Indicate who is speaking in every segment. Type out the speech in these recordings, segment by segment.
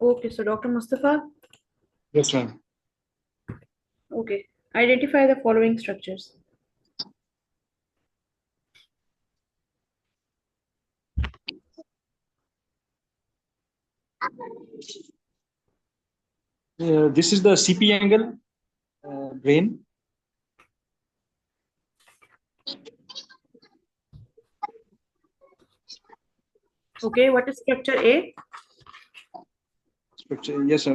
Speaker 1: Okay, so Dr. Mustafa,
Speaker 2: Yes, ma'am.
Speaker 1: okay, identify the following structures.
Speaker 2: This is the CP angle brain.
Speaker 1: Okay, what is structure A?
Speaker 2: Yes, sir.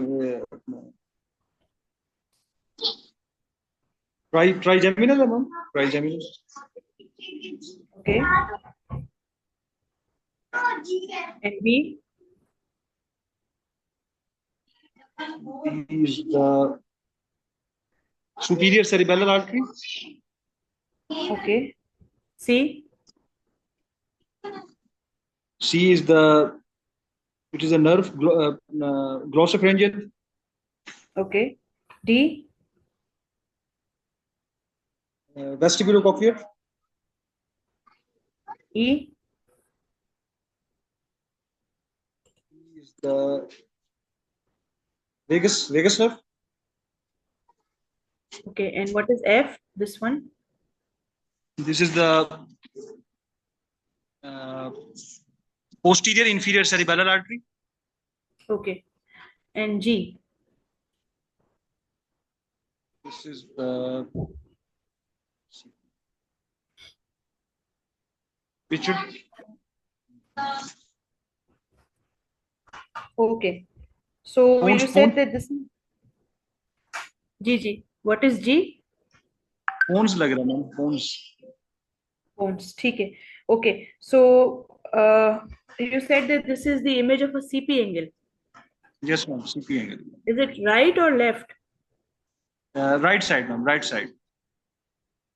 Speaker 2: Trigeminal, ma'am. Trigeminal.
Speaker 1: Okay. And B?
Speaker 2: B is the superior cerebellar artery.
Speaker 1: Okay. C?
Speaker 2: C is it is a nerve, glossopharyngeal.
Speaker 1: Okay. D?
Speaker 2: Vestibulocochlear.
Speaker 1: E?
Speaker 2: Is the vagus nerve.
Speaker 1: Okay, and what is F? This one?
Speaker 2: This is the posterior inferior cerebellar artery.
Speaker 1: Okay. And G?
Speaker 2: This is pituitary.
Speaker 1: Okay. So
Speaker 2: Pons,
Speaker 1: you said
Speaker 2: pons,
Speaker 1: that this is G. What is G?
Speaker 2: pons लग रहा है ma'am, pons.
Speaker 1: Bones. ठीक है. Okay. So you said that this is the image of a CP angle.
Speaker 2: Yes, ma'am. CP angle.
Speaker 1: Is it right or left?
Speaker 2: Right side, ma'am. Right side.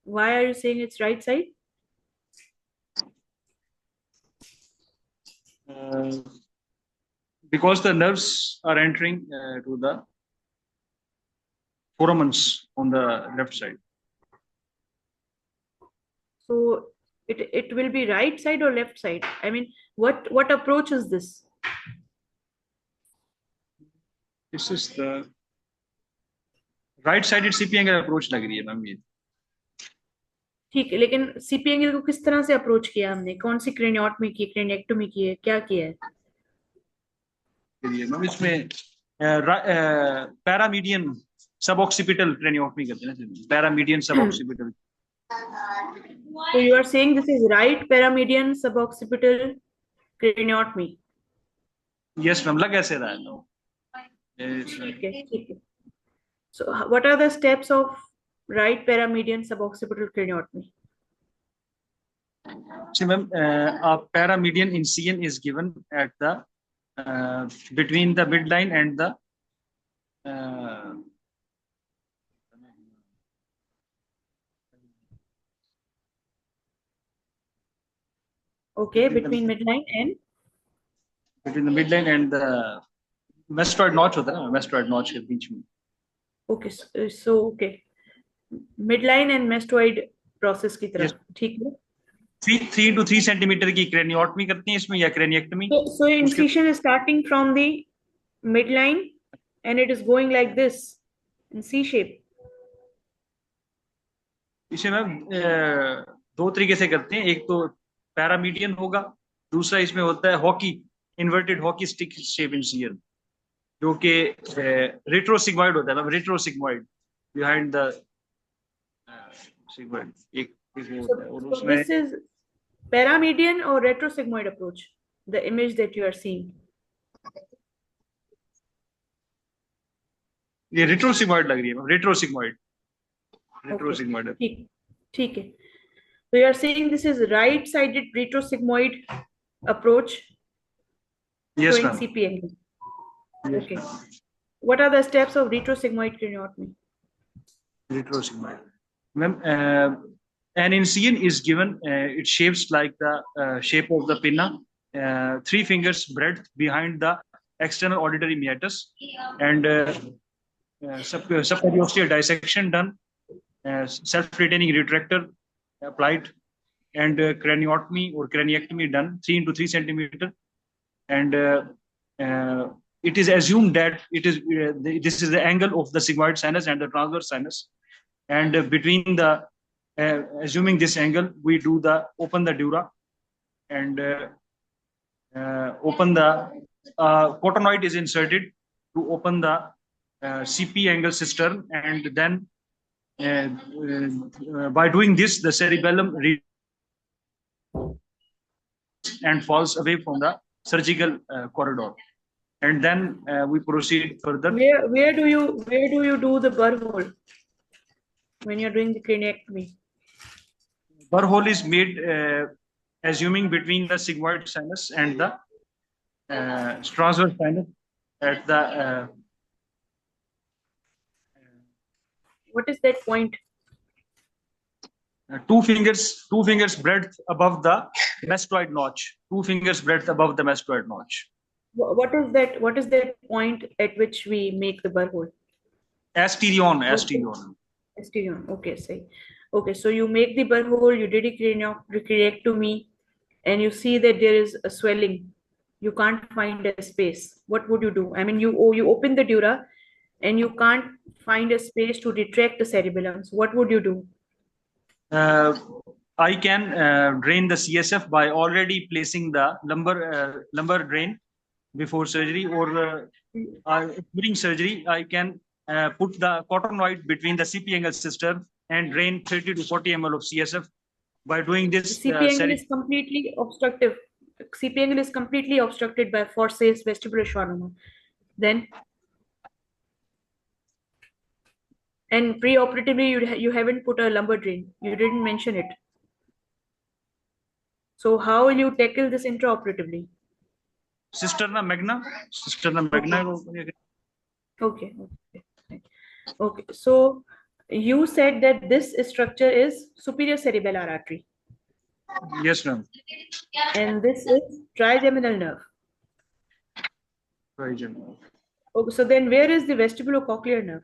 Speaker 1: Why are you saying it's right side?
Speaker 2: Because the nerves are entering to the foramens on the left side.
Speaker 1: So it will be right side or left side? I mean, what approach is this?
Speaker 2: This is the right-sided CP angle approach लग रही है ma'am ये.
Speaker 1: ठीक है, लेकिन CP angle को किस तरह से अप्रोच किया हमने? कौन सी क्रेनियोटमी की, क्रेनिएक्टोमी की है, क्या किया है?
Speaker 2: मैम इसमें पैरामीडियन सबऑक्सीपिटल क्रेनियोटमी करते हैं ना, पैरामीडियन सबऑक्सीपिटल.
Speaker 1: So you are saying this is right paramedian suboccipital craniotomy?
Speaker 2: Yes, ma'am. लग ऐसे रहा है तो.
Speaker 1: ठीक है, ठीक है. So what are the steps of right paramedian suboccipital craniotomy?
Speaker 2: See, ma'am, a paramedian incision is given at the between the midline and the
Speaker 1: Okay, between midline and
Speaker 2: the mastoid notch होता है ना, mastoid notch के बीच में.
Speaker 1: okay, so okay, midline and mastoid process की तरफ. ठीक है.
Speaker 2: 3 to 3 centimeter की क्रेनियोटमी करते हैं इसमें या क्रेनिएक्टमी.
Speaker 1: So incision is starting from the midline and it is going like this in C shape.
Speaker 2: इसे मैम दो तरीके से करते हैं. एक तो पैरामीडियन होगा, दूसरा इसमें होता है hockey, inverted hockey stick shape incision, जो कि रेट्रोसिग्मॉइड होता है. रेट्रोसिग्मॉइड बिहाइंड द सिग्मॉइड एक होता है. और
Speaker 1: So
Speaker 2: उसमें
Speaker 1: this is paramedian or retrosigmoid approach, the image that you are seeing.
Speaker 2: ये रेट्रोसिग्मॉइड लग रही है. रेट्रोसिग्मॉइड.
Speaker 1: ठीक है. So you are saying this is right-sided retrosigmoid approach.
Speaker 2: Yes,
Speaker 1: showing
Speaker 2: ma'am.
Speaker 1: CP angle. Okay. What are the steps of retrosigmoid craniotomy?
Speaker 2: Retrosigmoid. Ma'am, an incision is given. It shapes like the shape of the pinna. 3 fingers breadth behind the external auditory meatus, and subperiosteal dissection done. Self-retaining retractor applied, and craniotomy or craniectomy done 3 into 3 centimeter, and it is assumed that this is the angle of the sigmoid sinus and the transverse sinus, and between the assuming this angle, we do the open the dura and open the cottonoid is inserted to open the CP angle cistern, and then by doing this, the cerebellum and falls away from the surgical corridor, and then we proceed further.
Speaker 1: Where do you do the burr hole when you're doing the craniectomy?
Speaker 2: Burr hole is made assuming between the sigmoid sinus and the transverse sinus at the
Speaker 1: What is that point?
Speaker 2: 2 fingers breadth above the mastoid notch. 2 fingers breadth above the mastoid notch.
Speaker 1: What is that point at which we make the burr hole?
Speaker 2: Asterion.
Speaker 1: Asterion. Okay, say. Okay, so you make the burr hole, you did a craniectomy, and you see that there is a swelling. You can't find a space. What would you do? I mean, you open the dura, and you can't find a space to retract the cerebellum. So what would you do?
Speaker 2: I can drain the CSF by already placing the lumbar drain before surgery, or during surgery I can put the cottonoid between the CP angle cistern and drain 30 to 40 ml of CSF. By doing this,
Speaker 1: CP angle is completely obstructive. CP angle is completely obstructed by forceps vestibular schwannoma. Then, and preoperatively you haven't put a lumbar drain. You didn't mention it. So how will you tackle this intraoperatively?
Speaker 2: Cisterna magna.
Speaker 1: Okay. Okay. So you said that this structure is superior cerebellar artery.
Speaker 2: Yes, ma'am.
Speaker 1: And this is trigeminal nerve.
Speaker 2: Trigeminal.
Speaker 1: Okay, so then where is the vestibulocochlear nerve?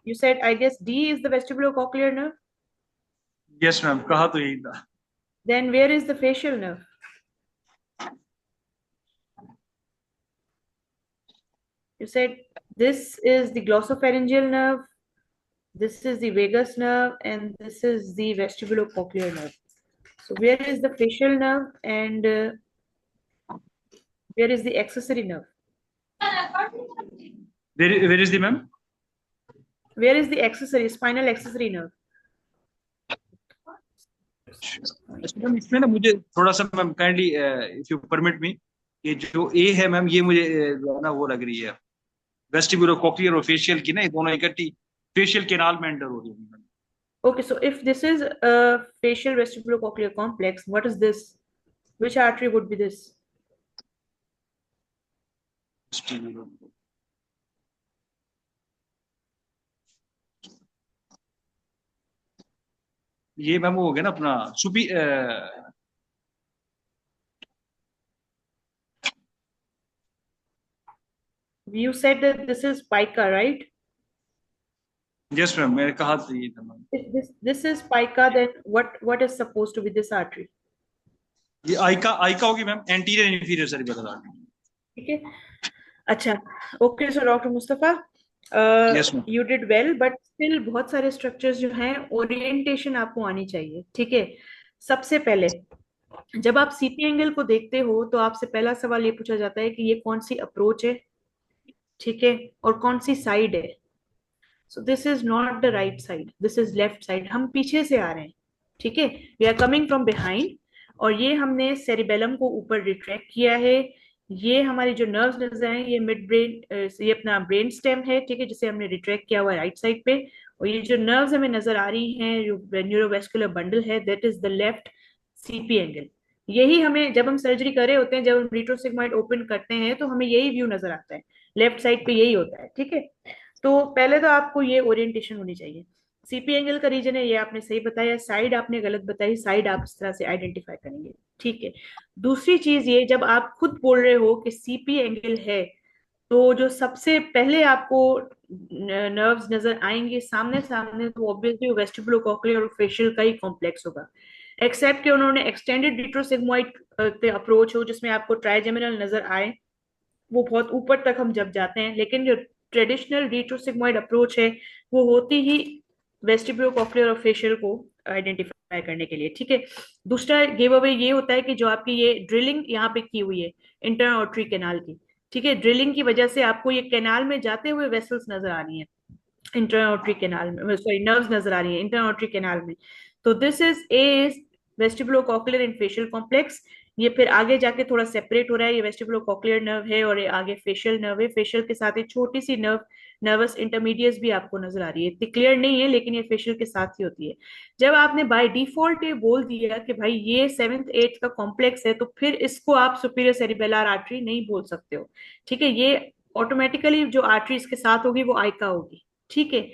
Speaker 1: You said, I guess D is the vestibulocochlear nerve?
Speaker 2: Yes, ma'am. Kaha to yahi tha.
Speaker 1: Then where is the facial nerve? You said this is the glossopharyngeal nerve, this is the vagus nerve, and this is the vestibulocochlear nerve. So where is the facial nerve, and where is the accessory nerve?
Speaker 2: Where is the ma'am?
Speaker 1: Where is the accessory, spinal accessory nerve?
Speaker 2: Ma'am इसमें ना मुझे थोड़ा सा ma'am kindly if you permit me, ये जो ए है ma'am, ये मुझे ना वो लग रही है वेस्टिबुलोकोक्लियर और फेशियल की ना, ये दोनों इकट्ठी फेशियल केनाल में एंटर हो रही है.
Speaker 1: Okay, so if this is a facial vestibulocochlear complex, what is this? Which artery would be this?
Speaker 2: ये मैम हो गया ना अपना soupy
Speaker 1: You said that this is pica, right?
Speaker 2: Yes, ma'am. मैंने कहा था ये था ma'am.
Speaker 1: If this is pica, then what is supposed to be this artery?
Speaker 2: ये आइका होगी ma'am, anterior inferior cerebellar artery.
Speaker 1: ठीक है. अच्छा. Okay, so Dr. Mustafa,
Speaker 2: Yes, ma'am.
Speaker 1: you did well, but still बहुत सारे structures जो हैं orientation आपको आनी चाहिए. ठीक है. सबसे पहले जब आप सीपी एंगल को देखते हो तो आपसे पहला सवाल ये पूछा जाता है कि ये कौन सी अप्रोच है, ठीक है, और कौन सी साइड है. So this is not the right side, this is left side. हम पीछे से आ रहे हैं, ठीक है, we are coming from behind, और ये हमने सेरिबेलम को ऊपर रिट्रैक्ट किया है. ये हमारी जो नर्व्स नजर आए, ये मिड ब्रेन, ये अपना ब्रेन स्टेम है, ठीक है, जिसे हमने रिट्रैक्ट किया हुआ है राइट साइड पे. और ये जो नर्व्स हमें नजर आ रही हैं, जो न्यूरोवेस्कुलर बंडल है, that is the left CP angle. यही हमें जब हम सर्जरी कर रहे होते हैं, जब हम रेट्रोसिग्मॉइड ओपन करते हैं, तो हमें यही व्यू नजर आता है, लेफ्ट साइड पे यही होता है. ठीक है. तो पहले तो आपको ये ओरिएंटेशन होनी चाहिए. सीपी एंगल का रीजन है, ये आपने सही बताया. साइड आपने गलत बताई, साइड आप इस तरह से आइडेंटिफाई करेंगे. ठीक है. दूसरी चीज ये, जब आप खुद बोल रहे हो कि सीपी एंगल है, तो जो सबसे पहले आपको नर्व्स नजर आएंगे सामने सामने, तो ऑब्वियसली वेस्टिबुलोकॉक्लियर और फेशियल का ही कॉम्प्लेक्स होगा, एक्सेप्ट कि उन्होंने एक्सटेंडेड रिट्रोसिग्मोइड अप्रोच हो जिसमें आपको ट्राइजेमिनल नजर आए, वो बहुत ऊपर तक हम जब जाते हैं, लेकिन जो ट्रेडिशनल रिट्रोसिग्मोइड अप्रोच है वो होती ही वेस्टिब्यूलोकॉक्लियर और फेशियल को आइडेंटिफाई करने के लिए, ठीक है। दूसरा गिव अवे ये होता है कि जो आपकी ये ड्रिलिंग यहाँ पे की हुई है इंटरनल आर्टरी कैनाल की, ठीक है, ड्रिलिंग की वजह से आपको ये कैनाल में जाते हुए वेसल्स नजर आ रही है इंटरनल आर्टरी कैनाल में, सॉरी नर्व्स नजर आ रही है इंटरनल आर्टरी कैनाल में। तो this is a vestibulocochlear and facial complex. ये फिर आगे जाके थोड़ा सेपरेट हो रहा है, ये वेस्टिबुलोकॉक्लियर नर्व है और ये आगे फेशियल नर्व है, फेशियल के साथ एक छोटी सी नर्व नर्वस इंटरमीडिएट्स भी आपको नजर आ रही है, इतनी क्लियर नहीं है लेकिन ये फेशियल के साथ ही होती है। जब आपने बाय डिफॉल्ट ये बोल दिया कि भाई ये सेवेंथ एट्थ का कॉम्प्लेक्स है, तो फिर इसको आप सुपीरियर सेरिबेलर आर्टरी नहीं बोल सकते हो, ठीक है। ये ऑटोमेटिकली जो आर्टरी इसके साथ होगी वो आइका होगी, ठीक है।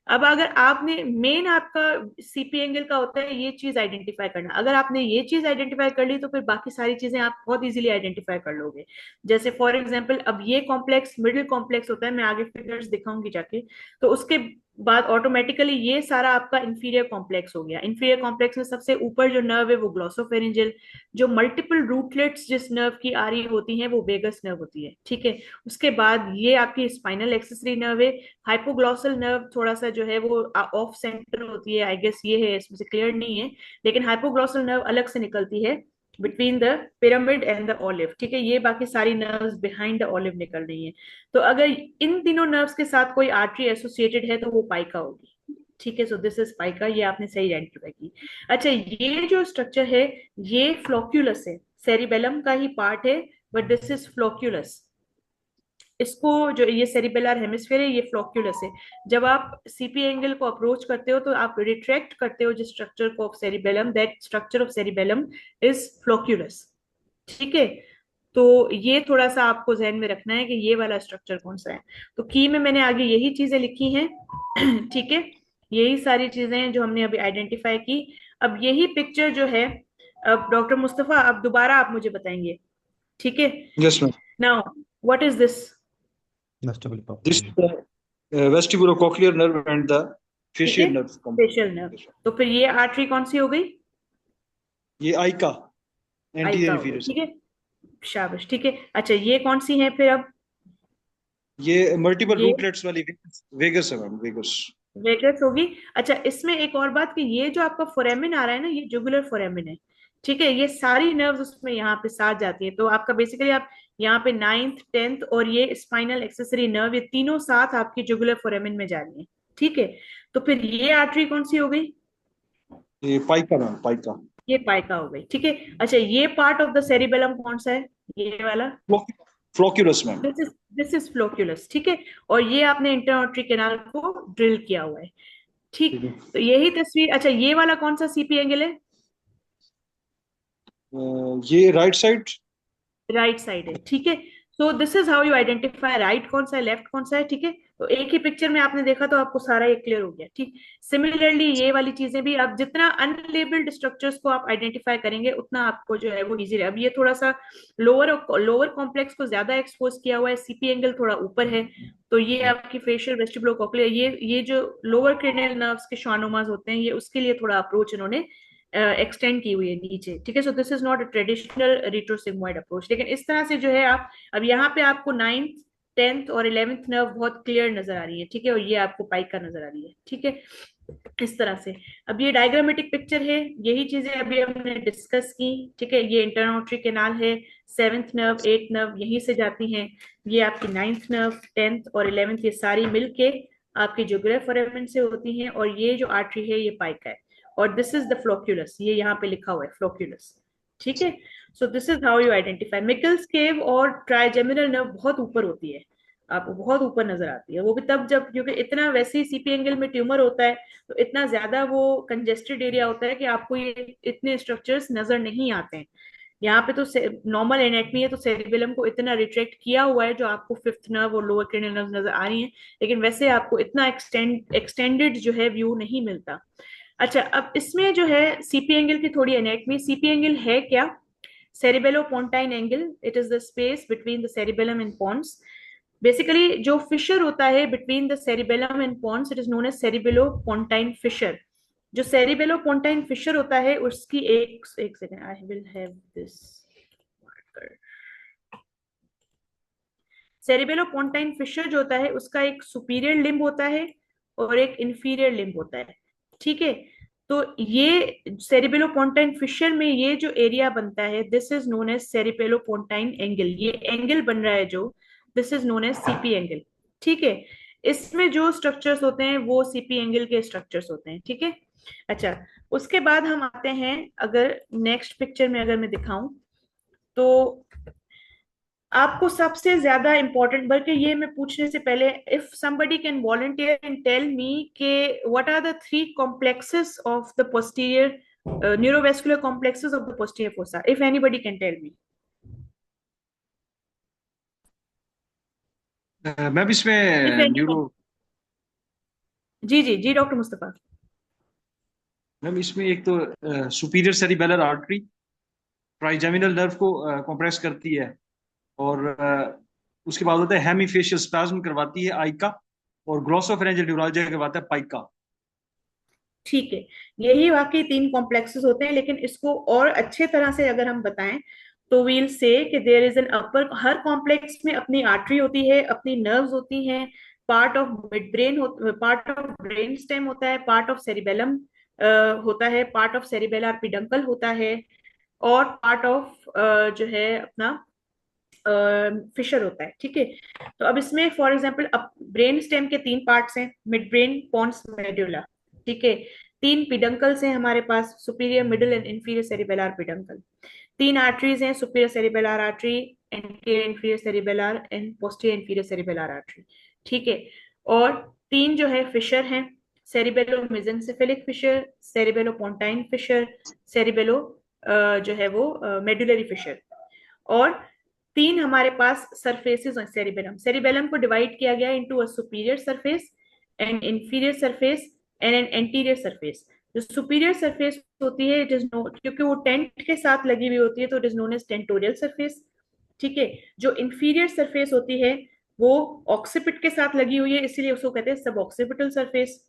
Speaker 1: अब अगर आपने मेन आपका सीपी एंगल का होता है ये चीज आइडेंटिफाई करना, अगर आपने ये चीज आइडेंटिफाई कर ली तो फिर बाकी सारी चीजें आप बहुत इजीली आइडेंटिफाई कर लोगे। जैसे फॉर एग्जांपल अब ये कॉम्प्लेक्स मिडिल कॉम्प्लेक्स होता है, मैं आगे फिगर्स दिखाऊंगी जाके, तो उसके बाद ऑटोमेटिकली ये सारा आपका इंफीरियर कॉम्प्लेक्स हो गया। इंफीरियर कॉम्प्लेक्स में सबसे ऊपर जो नर्व है वो ग्लॉसोफेरिंजियल, जो मल्टीपल रूटलेट्स जिस नर्व की आ रही होती हैं वो वेगस नर्व होती है, ठीक है। उसके बाद ये आपकी स्पाइनल एक्सेसरी नर्व है। हाइपोग्लॉसल नर्व थोड़ा सा जो है वो ऑफ सेंटर होती है, आई गेस ये है, इसमें से क्लियर नहीं है, लेकिन हाइपोग्लॉसल नर्व अलग से निकलती है between the pyramid and the olive, ठीक है। ये बाकी सारी नर्व्स बिहाइंड द ऑलिव निकल रही हैं। तो अगर इन तीनों नर्व्स के साथ कोई आर्टरी एसोसिएटेड है तो वो पाइका होगी, ठीक है। सो दिस इज पाइका, ये आपने सही आइडेंटिफाई की। अच्छा, ये जो स्ट्रक्चर है ये फ्लोक्यूलस है, सेरिबेलम का ही पार्ट है, बट दिस इज फ्लोक्यूलस। इसको जो ये सेरिबेलर हेमिस्फीयर है ये फ्लोक्यूलस है। जब आप सीपी एंगल को अप्रोच करते हो तो आप रिट्रैक्ट करते हो जिस स्ट्रक्चर को of cerebellum, that structure of cerebellum is flocculus, ठीक है। तो ये थोड़ा सा आपको जहन में रखना है कि ये वाला स्ट्रक्चर कौन सा है। तो की में मैंने आगे यही चीजें लिखी हैं ठीक है, यही सारी चीजें हैं जो हमने अभी आइडेंटिफाई की। अब यही पिक्चर जो है, अब डॉक्टर मुस्तफा अब दोबारा आप मुझे बताएंगे, ठीक है।
Speaker 2: Yes ma'am.
Speaker 1: Now what is this?
Speaker 2: This vestibulocochlear nerve and the
Speaker 1: ठीक है,
Speaker 2: facial nerve
Speaker 1: फेशियल नर्व। तो फिर ये आर्टरी कौन सी हो गई?
Speaker 2: ये आइका
Speaker 1: आइका
Speaker 2: एंटीरियर
Speaker 1: हो गई,
Speaker 2: inferior
Speaker 1: ठीक है, शाबाश, ठीक है। अच्छा ये कौन सी है फिर अब?
Speaker 2: ये मल्टीपल
Speaker 1: ये
Speaker 2: रूटलेट्स वाली वेगस है मैम, वेगस।
Speaker 1: वेगस होगी। अच्छा इसमें एक और बात कि ये जो आपका फोरेमिन आ रहा है ना, ये जुगुलर फोरेमिन है, ठीक है। ये सारी नर्व्स उसमें यहाँ पे साथ जाती है, तो आपका बेसिकली आप यहाँ पे नाइन्थ टेंथ और ये स्पाइनल एक्सेसरी नर्व ये तीनों साथ आपकी जुगुलर फोरेमिन में जा रही है, ठीक है। तो फिर ये आर्टरी कौन सी हो गई?
Speaker 2: ये पाइका मैम, पाइका।
Speaker 1: ये पाइका हो गई, ठीक है। अच्छा ये पार्ट ऑफ द सेरिबेलम कौन सा है? ये वाला?
Speaker 2: फ्लोक्यूलस मैम।
Speaker 1: दिस इज फ्लोक्यूलस, ठीक है। और ये आपने इंटरऑर्टरी कैनाल को ड्रिल किया हुआ है, ठीक।
Speaker 2: ठीक है।
Speaker 1: तो यही तस्वीर, अच्छा ये वाला कौन सा सीपी एंगल है?
Speaker 2: ये राइट साइड।
Speaker 1: राइट साइड है, ठीक है। So this is how you identify right कौन सा है लेफ्ट कौन सा है, ठीक है। तो एक ही पिक्चर में आपने देखा तो आपको सारा ये क्लियर हो गया, ठीक। सिमिलरली ये वाली चीजें भी, आप जितना अनलेबल्ड स्ट्रक्चर्स को आप आइडेंटिफाई करेंगे उतना आपको जो है वो इजी है। अब ये थोड़ा सा लोअर लोअर कॉम्प्लेक्स को ज्यादा एक्सपोज किया हुआ है, सीपी एंगल थोड़ा ऊपर है, तो ये आपकी फेशियल वेस्टिबुलोकॉक्लियर, ये जो लोअर क्रेनियल नर्व्स के schwannomas होते हैं, ये उसके लिए थोड़ा अप्रोच इन्होंने एक्सटेंड की हुई है नीचे, ठीक है। So this is not a traditional retrosigmoid approach, लेकिन इस तरह से जो है आप, अब यहाँ पे आपको नाइन्थ टेंथ और इलेवेंथ नर्व बहुत क्लियर नजर आ रही है, ठीक है, और ये आपको पाइका नजर आ रही है, ठीक है, इस तरह से। अब ये डायग्रामेटिक पिक्चर है, यही चीजें अभी हमने डिस्कस की, ठीक है। ये इंटरनोट्री कैनाल है, सेवेंथ नर्व एट नर्व यहीं से जाती हैं, ये आपकी नाइन्थ नर्व टेंथ और इलेवेंथ ये सारी मिलके आपकी जुगुलर फोरामेन से होती हैं, और ये जो आर्टरी है ये पाइका है, और दिस इज द फ्लोक्यूलस, ये यहाँ पे लिखा हुआ है फ्लोक्यूलस, ठीक है। So this is how you identify. Meckel's cave और ट्राइजेमिनल नर्व बहुत ऊपर होती है, आपको बहुत ऊपर नजर आती है, वो भी तब जब, क्योंकि इतना वैसे ही सीपी एंगल में ट्यूमर होता है तो इतना ज्यादा वो कंजेस्टेड एरिया होता है कि आपको ये इतने स्ट्रक्चर्स नजर नहीं आते हैं। यहाँ पे तो नॉर्मल एनेटमी है तो सेरिबेलम को इतना रिट्रैक्ट किया हुआ है जो आपको फिफ्थ नर्व और लोअर क्रेनियल नर्व नजर आ रही है, लेकिन वैसे आपको इतना एक्सटेंडेड जो है व्यू नहीं मिलता। अच्छा अब इसमें जो है सीपी एंगल की थोड़ी एनेटमी, सीपी एंगल है क्या? cerebellopontine angle, it is the space between the cerebellum and pons. Basically जो फिशर होता है between the cerebellum and pons, it is known as cerebellopontine fissure. जो सेरिबेलोपोंटाइन फिशर होता है उसकी एक second, I will have this marker. Cerebellopontine fissure जो होता है उसका एक सुपीरियर लिम्ब होता है और एक इंफीरियर लिम्ब होता है, ठीक है। तो ये सेरिबेलोपोंटाइन फिशर में ये जो एरिया बनता है, this is known as cerebellopontine angle. ये एंगल बन रहा है जो, this is known as CP angle, ठीक है। इसमें जो स्ट्रक्चर्स होते हैं वो सीपी एंगल के स्ट्रक्चर्स होते हैं, ठीक है। अच्छा, उसके बाद हम आते हैं, अगर नेक्स्ट पिक्चर में अगर मैं दिखाऊं तो आपको सबसे ज्यादा इंपॉर्टेंट, बल्कि ये मैं पूछने से पहले, if somebody can volunteer and tell me के what are the three complexes of the posterior neurovascular complexes of the posterior fossa, if anybody can tell me.
Speaker 2: Ma'am
Speaker 1: if
Speaker 2: इसमें न्यूरो,
Speaker 1: एनीबडी। जी जी जी, डॉक्टर मुस्तफा।
Speaker 2: मैम इसमें एक तो superior cerebellar artery trigeminal nerve को compress करती है, और उसके बाद होता है हेमीफेशियल स्पैज्म करवाती है आइका, और ग्लॉसोफेरेंजियल न्यूरालजिया करवाता है पाइका।
Speaker 1: ठीक है, यही वाकई तीन कॉम्प्लेक्सेस होते हैं, लेकिन इसको और अच्छे तरह से अगर हम बताएं तो वील से कि देयर इज एन अपर, हर कॉम्प्लेक्स में अपनी आर्टरी होती है, अपनी नर्व्स होती हैं, part of midbrain, part of brain stem होता है, पार्ट ऑफ सेरिबेलम होता है, पार्ट ऑफ सेरिबेलर पिडंकल होता है, और पार्ट ऑफ जो है अपना फिशर होता है, ठीक है। तो अब इसमें फॉर एग्जांपल अब ब्रेन स्टेम के तीन पार्ट्स हैं, मिड ब्रेन, पॉन्स, मेडुला, ठीक है। तीन पिडंकल्स हैं हमारे पास, superior, middle and inferior cerebellar peduncle. तीन आर्टरीज हैं, superior cerebellar artery, anterior inferior cerebellar and posterior inferior cerebellar artery, ठीक है। और तीन जो है फिशर हैं, सेरिबेलो मेसेंसेफेलिक फिशर, सेरिबेलो पोंटाइन फिशर, सेरिबेलो जो है वो मेडुलरी फिशर। और तीन हमारे पास सरफेसेस सेरिबेलम, सेरिबेलम को डिवाइड किया गया into a superior surface, and inferior surface and an anterior surface. जो सुपीरियर सरफेस होती है, इट इज नो, क्योंकि वो टेंट के साथ लगी हुई होती है तो it is known as tentorial surface, ठीक है। जो इंफीरियर सरफेस होती है वो ऑक्सीपिट के साथ लगी हुई है, इसीलिए उसको कहते हैं सब ऑक्सीपिटल सरफेस।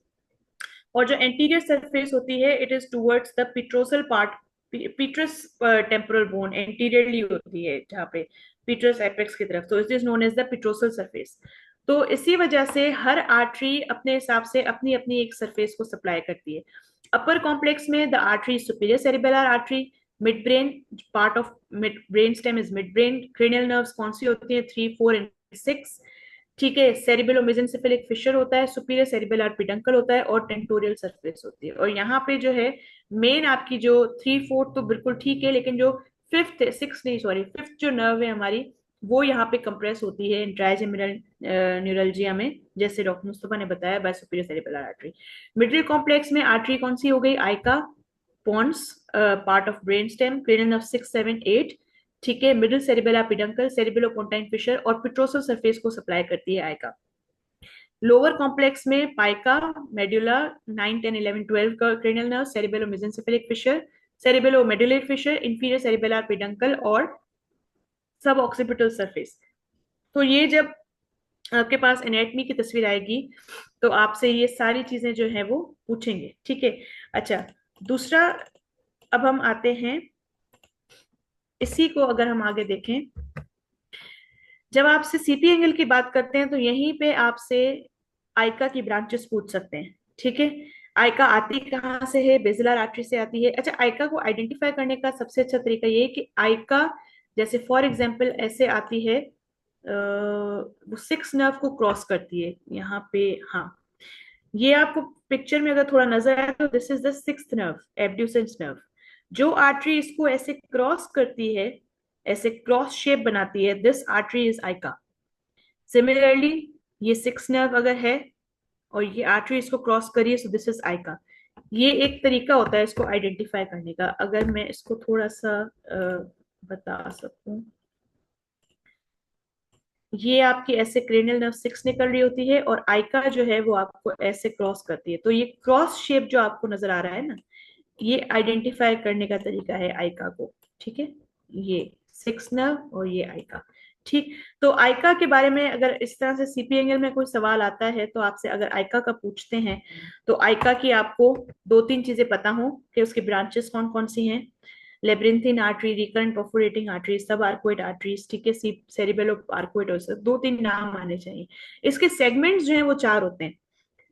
Speaker 1: और जो एंटीरियर सरफेस होती है, it is towards the petrosal part, petrous temporal bone anteriorly होती है जहाँ पे पीट्रस एपेक्स की तरफ, तो it is known as the petrosal surface. तो इसी वजह से हर आर्टरी अपने हिसाब से अपनी अपनी एक सरफेस को सप्लाई करती है। अपर कॉम्प्लेक्स में the artery superior cerebellar artery, mid brain, part of mid brain stem is mid brain, cranial nerves कौन सी होती है, 3, 4 एंड 6, ठीक है। सेरिबेलो मेसेंसेफेलिक फिशर होता है, सुपीरियर सेरिबेलर पिडंकल होता है, और टेंटोरियल सरफेस होती है। और यहाँ पे जो है मेन आपकी जो 3, 4 तो बिल्कुल ठीक है, लेकिन जो फिफ्थ, सिक्स नहीं सॉरी, फिफ्थ जो नर्व है हमारी, वो यहाँ पे कंप्रेस होती है ट्राइजेमिनल न्यूरल्जिया में, जैसे डॉक्टर मुस्तफा ने बताया, by superior cerebellar artery. Middle complex में आर्टरी कौन सी हो गई, AICA, pons, part of brain stem, cranial nerve 6, 7, 8, ठीक है। Middle cerebellar peduncle, cerebellopontine fissure, और पिट्रोसल सरफेस को सप्लाई करती है आइका। लोअर कॉम्प्लेक्स में पाइका, मेडुला, 9, 10, 11, 12 का cranial nerve, cerebellomesencephalic fissure, cerebellomedullary fissure, inferior cerebellar peduncle, और सब ऑक्सीपिटल सरफेस। तो ये जब आपके पास एनेटमी की तस्वीर आएगी तो आपसे ये सारी चीजें जो है वो पूछेंगे, ठीक है। अच्छा, दूसरा, अब हम आते हैं, इसी को अगर हम आगे देखें, जब आपसे सीपी एंगल की बात करते हैं तो यहीं पे आपसे आइका की ब्रांचेस पूछ सकते हैं, ठीक है। आइका आती कहाँ से है, बेसिलर आर्टरी से आती है। अच्छा, आइका को आइडेंटिफाई करने का सबसे अच्छा तरीका ये है कि आइका जैसे फॉर एग्जांपल ऐसे आती है, वो सिक्स नर्व को क्रॉस करती है यहाँ पे, हाँ, ये आपको पिक्चर में अगर थोड़ा नजर आए तो this is the sixth nerve, abducens nerve. जो आर्टरी इसको ऐसे क्रॉस करती है, ऐसे क्रॉस शेप बनाती है, दिस आर्टरी इज आइका। सिमिलरली ये सिक्स नर्व अगर है और ये आर्टरी इसको क्रॉस करिए, सो दिस इज आइका। ये एक तरीका होता है इसको आइडेंटिफाई करने का। अगर मैं इसको थोड़ा सा बता सकूं, ये आपकी ऐसे क्रेनियल नर्व 6 निकल रही होती है और आइका जो है वो आपको ऐसे क्रॉस करती है। तो ये क्रॉस शेप जो आपको नजर आ रहा है ना, ये आइडेंटिफाई करने का तरीका है आइका को, ठीक है। ये सिक्स नर्व और ये आइका, ठीक। तो आइका के बारे में अगर इस तरह से सीपी एंगल में कोई सवाल आता है तो आपसे अगर आइका का पूछते हैं तो आइका की आपको दो तीन चीजें पता हो कि उसकी ब्रांचेस कौन कौन सी हैं। लेब्रिंथिन आर्टरी, रिकरेंट परफोरेटिंग आर्टरी, सब आर्कोइड आर्टरीज, ठीक है, सेरिबेलो आर्कोइड, दो तीन नाम आने चाहिए। इसके सेगमेंट्स जो है वो चार होते हैं।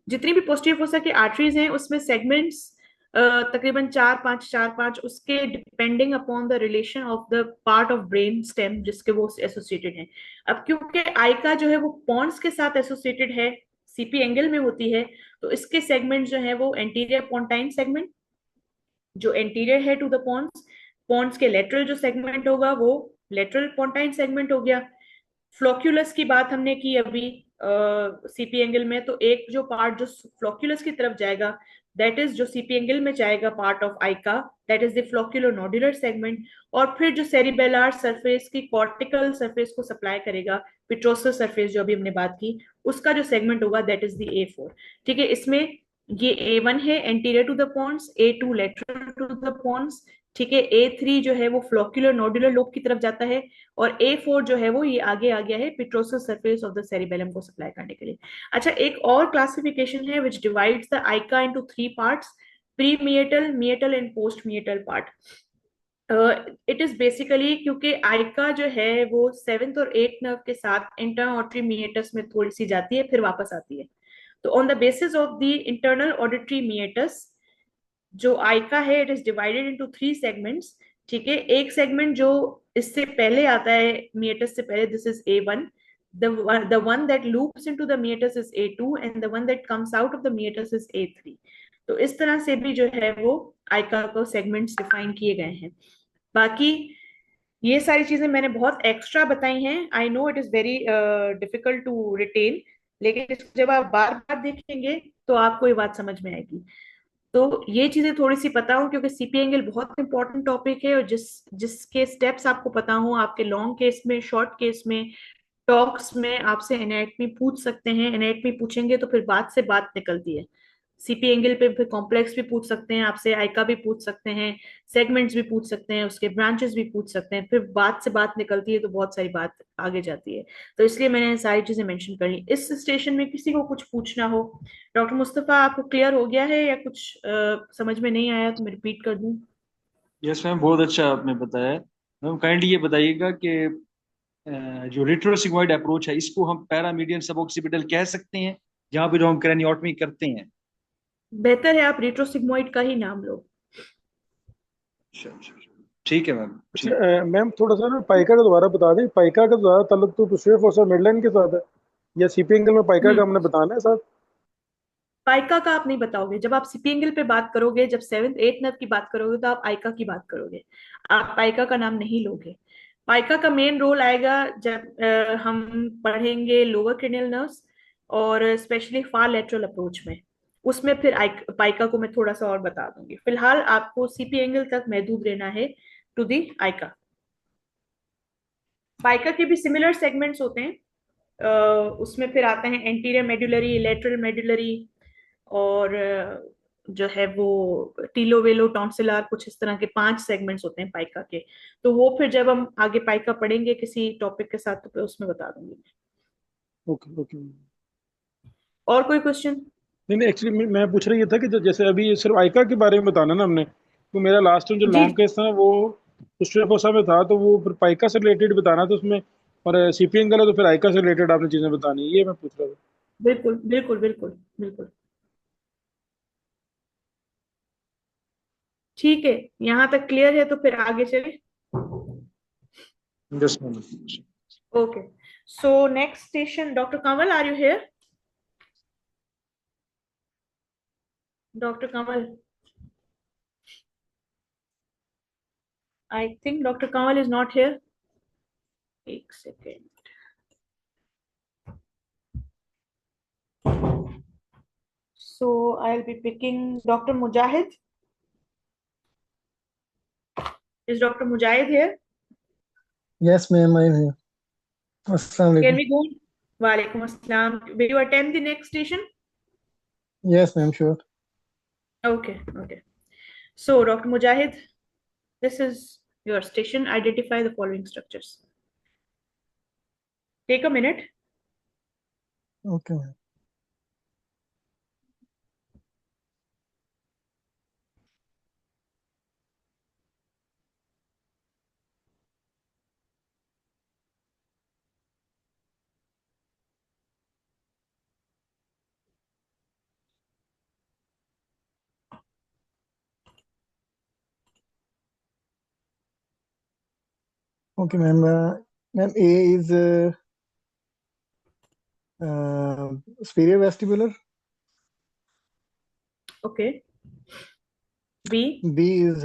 Speaker 1: जितनी भी पोस्टीरियर फोसा की आर्टरीज हैं उसमें सेगमेंट्स तकरीबन चार पांच, उसके depending upon the relation of the part of brain stem जिसके वो एसोसिएटेड हैं। अब क्योंकि आइका जो है वो पॉन्स के साथ एसोसिएटेड है, सीपी एंगल में होती है, तो इसके सेगमेंट जो है वो एंटीरियर पोंटाइन सेगमेंट जो एंटीरियर है टू द पॉन्स, पॉन्स के लेटरल जो सेगमेंट होगा वो लेटरल पोंटाइन सेगमेंट हो गया। फ्लोक्यूलस की बात हमने की अभी सीपी एंगल में, तो एक जो पार्ट जो फ्लोक्यूलस की तरफ जाएगा दैट इज जो सीपी एंगल में जाएगा part of AICA, that is the flocculonodular segment. और फिर जो सेरिबेलार सरफेस की कॉर्टिकल सरफेस को सप्लाई करेगा, पिट्रोसल सरफेस जो अभी हमने बात की, उसका जो सेगमेंट होगा दैट इज द A4। ठीक है, इसमें ये A1 है anterior to the pons, A2 lateral to the pons, ठीक है, A3 जो है वो फ्लोक्यूलर नोडुलर लोब की तरफ जाता है, और A4 जो है वो ये आगे आ गया है पिट्रोसल सरफेस ऑफ द सेरिबेलम को सप्लाई करने के लिए। अच्छा, एक और क्लासिफिकेशन है विच divides the आइका into three parts, pre मिएटल, मिएटल and post मिएटल part. It is basically क्योंकि आइका जो है वो सेवेंथ और एट नर्व के साथ इंटरऑडिटरी मिएटस में थोड़ी सी जाती है फिर वापस आती है। तो on the basis of the internal auditory meatus जो आइका है it is divided into three segments. ठीक है, एक सेगमेंट जो इससे पहले आता है मिएटस से पहले, this is A1, the one that loops into the meatus is A2 and the one that comes out of the meatus is A3। तो इस तरह से भी जो है वो आइका को सेगमेंट्स डिफाइन किए गए हैं। बाकी ये सारी चीजें मैंने बहुत एक्स्ट्रा बताई हैं, I know it is very difficult to retain, लेकिन जब आप बार बार देखेंगे तो आपको ये बात समझ में आएगी। तो ये चीजें थोड़ी सी पता हो क्योंकि सीपी एंगल बहुत इंपॉर्टेंट टॉपिक है, और जिसके स्टेप्स आपको पता हो, आपके लॉन्ग केस में, शॉर्ट केस में, टॉक्स में आपसे एनाटमी पूछ सकते हैं। एनाटमी पूछेंगे तो फिर बात से बात निकलती है। सीपी एंगल पे फिर कॉम्प्लेक्स भी पूछ सकते हैं आपसे, आइका भी पूछ सकते हैं, सेगमेंट्स भी पूछ सकते हैं, उसके ब्रांचेस भी पूछ सकते हैं, फिर बात से बात निकलती है तो बहुत सारी बात आगे जाती है। तो इसलिए मैंने सारी चीजें मेंशन कर ली। इस स्टेशन में किसी को कुछ पूछना हो, डॉक्टर मुस्तफा आपको क्लियर हो गया है या कुछ समझ में नहीं आया तो मैं रिपीट कर दूं?
Speaker 2: यस मैम, बहुत अच्छा आपने बताया। मैम काइंडली ये बताइएगा कि जो रेट्रोसिग्मोइड अप्रोच है इसको हम पैरामीडियन सबऑक्सीपिटल कह सकते हैं, जहाँ पे जो हम क्रेनियोटमी करते हैं?
Speaker 1: बेहतर है आप रेट्रोसिग्मोइड का ही नाम लो।
Speaker 2: अच्छा अच्छा अच्छा। ठीक है मैम,
Speaker 3: अच्छा
Speaker 2: ठीक।
Speaker 3: मैम थोड़ा सा ना पाइका का दोबारा बता दें, पाइका का ज्यादा ताल्लुक तो पोस्टीरियर फोसा मिडलाइन के साथ है, या सीपी एंगल में पाइका का
Speaker 1: हम्म।
Speaker 3: हमने बताना है साथ?
Speaker 1: पाइका का आप नहीं बताओगे, जब आप सीपी एंगल पे बात करोगे, जब सेवेंथ एट नर्व की बात करोगे तो आप आइका की बात करोगे, आप पाइका का नाम नहीं लोगे। पाइका का मेन रोल आएगा जब हम पढ़ेंगे लोअर क्रेनियल नर्व्स और स्पेशली फार लेटरल अप्रोच में, उसमें फिर पाइका को मैं थोड़ा सा और बता दूंगी। फिलहाल आपको सीपी एंगल तक महदूद रहना है टू दी आइका। पाइका के भी सिमिलर सेगमेंट्स होते हैं, उसमें फिर आते हैं एंटीरियर मेडुलरी, लेटरल मेडुलरी, और जो है वो टीलोवेलो टॉन्सिलर, कुछ इस तरह के पांच सेगमेंट्स होते हैं पाइका के। तो वो फिर जब हम आगे पाइका पढ़ेंगे किसी टॉपिक के साथ तो फिर उसमें बता दूंगी।
Speaker 3: Okay okay.
Speaker 1: और कोई क्वेश्चन?
Speaker 3: नहीं नहीं, एक्चुअली मैं पूछ रही था कि जैसे अभी सिर्फ आइका के बारे में बताना ना हमने, तो मेरा लास्ट टाइम जो
Speaker 1: जी
Speaker 3: लॉन्ग केस था वो पोस्टीरियर फोसा में था, तो वो फिर पाइका से रिलेटेड बताना था उसमें, और सीपी एंगल है तो फिर आइका से रिलेटेड आपने चीजें बतानी है, ये मैं पूछ रहा था।
Speaker 1: बिल्कुल बिल्कुल बिल्कुल बिल्कुल। ठीक है, यहाँ तक क्लियर है तो फिर आगे चले।
Speaker 2: Yes ma'am.
Speaker 1: Okay, so next station, doctor Kanwal are you here? Doctor Kanwal, I think doctor Kanwal is not here. एक second. So I'll be picking Dr. Mujahid. Is Dr. Mujahid here?
Speaker 4: Yes, ma'am, I'm here. Assalamu
Speaker 1: Can
Speaker 4: alaikum.
Speaker 1: we go? Walaikum assalam. Will you attend the next station?
Speaker 4: Yes, ma'am, sure.
Speaker 1: Okay, okay. So, Dr. Mujahid, this is your station. Identify the following structures. Take a minute.
Speaker 4: Okay, ma'am. Okay, ma'am. Ma'am, A is superior vestibular.
Speaker 1: Okay. B.
Speaker 4: B is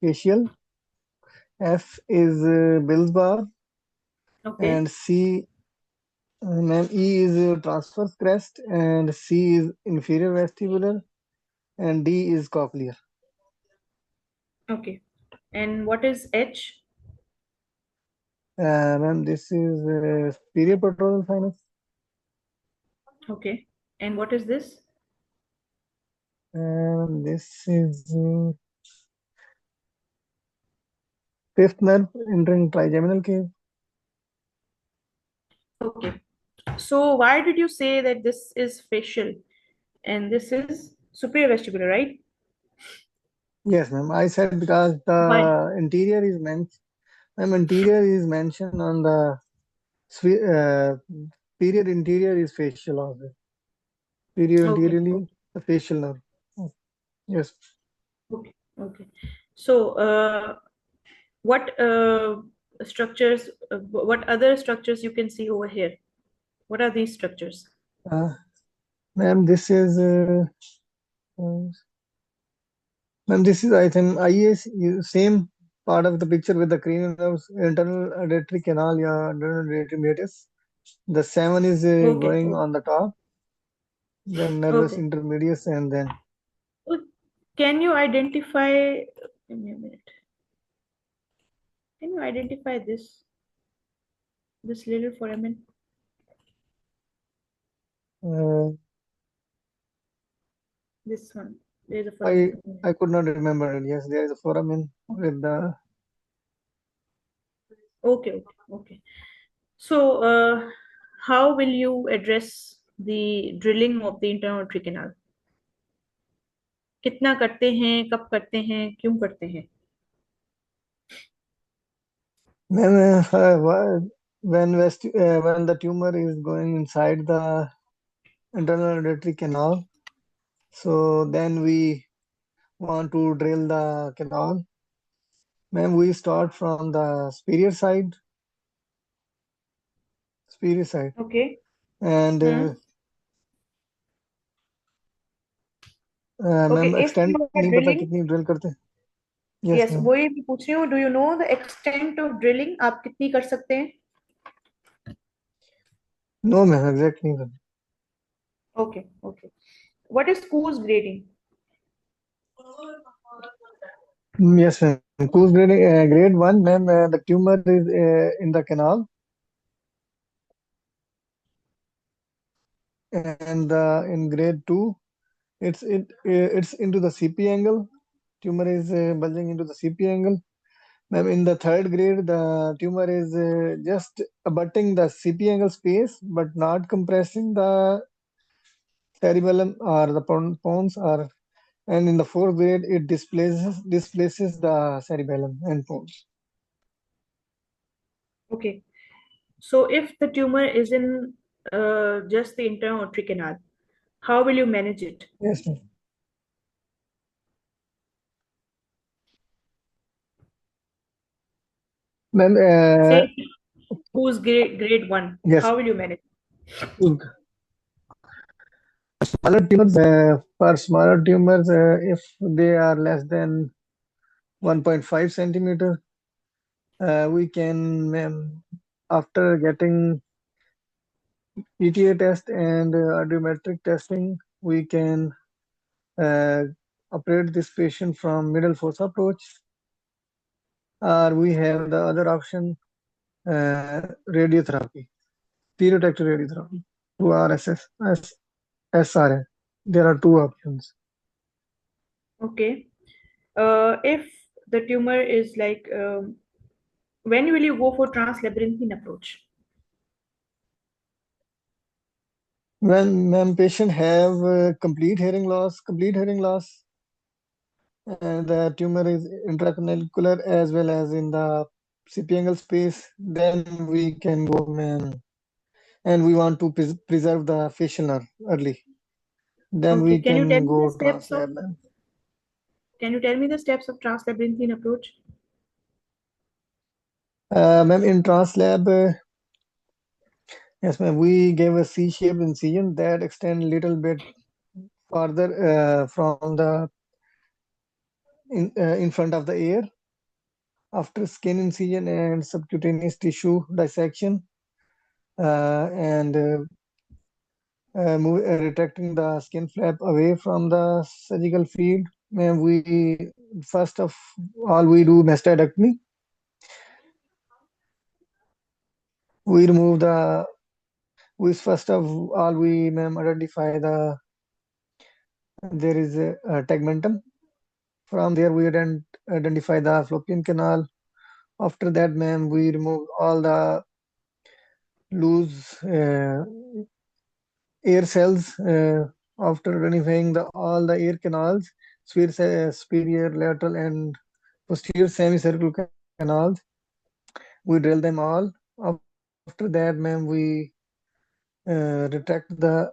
Speaker 4: facial. F is Bill's bar.
Speaker 1: Okay.
Speaker 4: And C, ma'am, E is transverse crest. And C is inferior vestibular. And D is cochlear.
Speaker 1: Okay. And what is H?
Speaker 4: Ma'am, this is superior pectoral sinus.
Speaker 1: Okay. And what is this?
Speaker 4: This is fifth nerve entering trigeminal cave.
Speaker 1: Okay. So why did you say that this is facial and this is superior vestibular, right?
Speaker 4: Yes, ma'am. I said because
Speaker 1: Why?
Speaker 4: the interior is mentioned. Ma'am, interior is mentioned on the period interior is facial also. Period
Speaker 1: Okay.
Speaker 4: anteriorly, the facial nerve. Oh, yes.
Speaker 1: Okay. Okay. So, what structures, what other structures you can see over here? What are these structures?
Speaker 4: Uh, ma'am, this is uh, ma'am, this is I think IES same part of the picture with the cranial nerves, internal auditory canal, yeah, internal auditory meatus. The seven is
Speaker 1: Okay.
Speaker 4: going on the top, then nervus
Speaker 1: Okay.
Speaker 4: intermedius, and then
Speaker 1: So can you identify, give me a minute. Can you identify this little foramen?
Speaker 4: uh,
Speaker 1: This one. There's a
Speaker 4: I
Speaker 1: foramen.
Speaker 4: I could not remember it. Yes, there is a foramen with the
Speaker 1: Okay. Okay. Okay. So, how will you address the drilling of the internal auditory canal? कितना करते हैं, कब करते हैं, क्यों करते हैं?
Speaker 4: Then, when the tumor is going inside the internal auditory canal, so then we want to drill the canal. Then we start from the superior side,
Speaker 1: Okay.
Speaker 4: and
Speaker 1: Hmm. Okay.
Speaker 4: Ma'am
Speaker 1: If
Speaker 4: extend
Speaker 1: you are
Speaker 4: नहीं पता
Speaker 1: drilling,
Speaker 4: कितनी drill करते हैं. Yes
Speaker 1: yes,
Speaker 4: ma'am.
Speaker 1: वही मैं पूछ रही हूँ. Do you know the extent of drilling? आप कितनी कर सकते हैं?
Speaker 4: नो मैम एग्जैक्ट नहीं पता.
Speaker 1: Okay. Okay. What is Coos grading?
Speaker 4: Yes ma'am. Who's grade 1 ma'am, the tumor is in the canal, and in grade 2 it's into the CP angle. Tumor is bulging into the CP angle. Ma'am, in the third grade, the tumor is just abutting the CP angle space, but not compressing the cerebellum or the pons. Or and in the fourth grade, it displaces the cerebellum and pons.
Speaker 1: Okay. So if the tumor is in just the internal auditory canal, how will you manage it?
Speaker 4: Yes, ma'am. Ma'am,
Speaker 1: Say Coos grade 1.
Speaker 4: yes.
Speaker 1: How will you manage?
Speaker 4: For smaller tumors, if they are less than 1.5 centimeter, we can, after getting ETA test and audiometric testing, we can uh, operate this patient from middle fossa approach, or we have the other option, radiotherapy, stereotactic radiotherapy, through RSS, SRN. There are two options.
Speaker 1: Okay. If the tumor is like, when will you go for translabyrinthine approach?
Speaker 4: When patient have complete hearing loss, and the tumor is intracanalicular as well as in the CP angle space, then we can go, ma'am, and we want to preserve the facial nerve early. Then
Speaker 1: Okay,
Speaker 4: we can go translab, ma'am.
Speaker 1: can you tell me the steps of translabyrinthine approach?
Speaker 4: Ma'am, in translab, yes, ma'am, we gave a C-shaped incision that extend little bit farther from the in front of the ear. After skin incision and subcutaneous tissue dissection, and retracting the skin flap away from the surgical field, and we first of all we do mastectomy. We remove the we first of all we, ma'am, identify the there is a tegmentum. From there we identify the fallopian canal. After that, ma'am, we remove all the loose air cells. After identifying all the air canals, superior, lateral, and posterior semicircular canals, we drill them all. After that, ma'am, we retract the.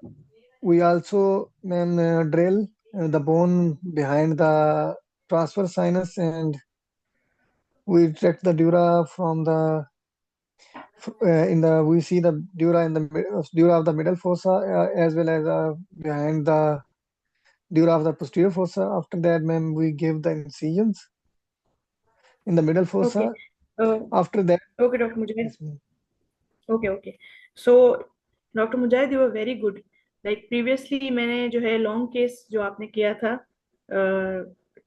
Speaker 4: We also, ma'am, drill the bone behind the transverse sinus, and we retract the dura from the in the we see the dura in the dura of the middle fossa, as well as behind the dura of the posterior fossa. After that, ma'am, we give the incisions in the middle
Speaker 1: Okay.
Speaker 4: fossa.
Speaker 1: Uh,
Speaker 4: After that,
Speaker 1: okay, Dr. Mujahid.
Speaker 4: yes, ma'am.
Speaker 1: Okay. So, Dr. Mujahid, you were very good. Like previously, मैंने जो है long case जो आपने किया था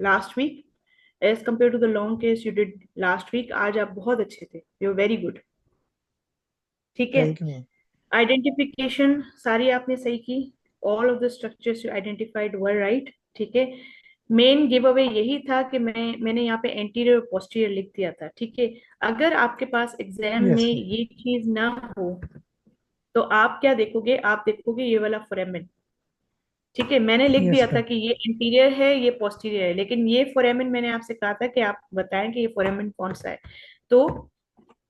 Speaker 1: last week, as compare to the long case you did last week, आज आप बहुत अच्छे थे. You very good. ठीक है.
Speaker 4: Thank you, ma'am.
Speaker 1: आइडेंटिफिकेशन सारी आपने सही की. All of the structures you identified were right. ठीक है. मेन गिव अवे यही था कि मैंने यहाँ पे एंटीरियर और पोस्टीरियर लिख दिया था. ठीक है. अगर आपके पास एग्जाम में
Speaker 4: Yes, ma'am.
Speaker 1: ये चीज ना हो तो आप क्या देखोगे? आप देखोगे ये वाला फोरेमिन. ठीक है. मैंने लिख दिया
Speaker 4: Yes,
Speaker 1: था
Speaker 4: ma'am.
Speaker 1: कि ये इंटीरियर है, ये पोस्टीरियर है, लेकिन ये फोरेमिन मैंने आपसे कहा था कि आप बताएं कि ये फोरेमिन कौन सा है. तो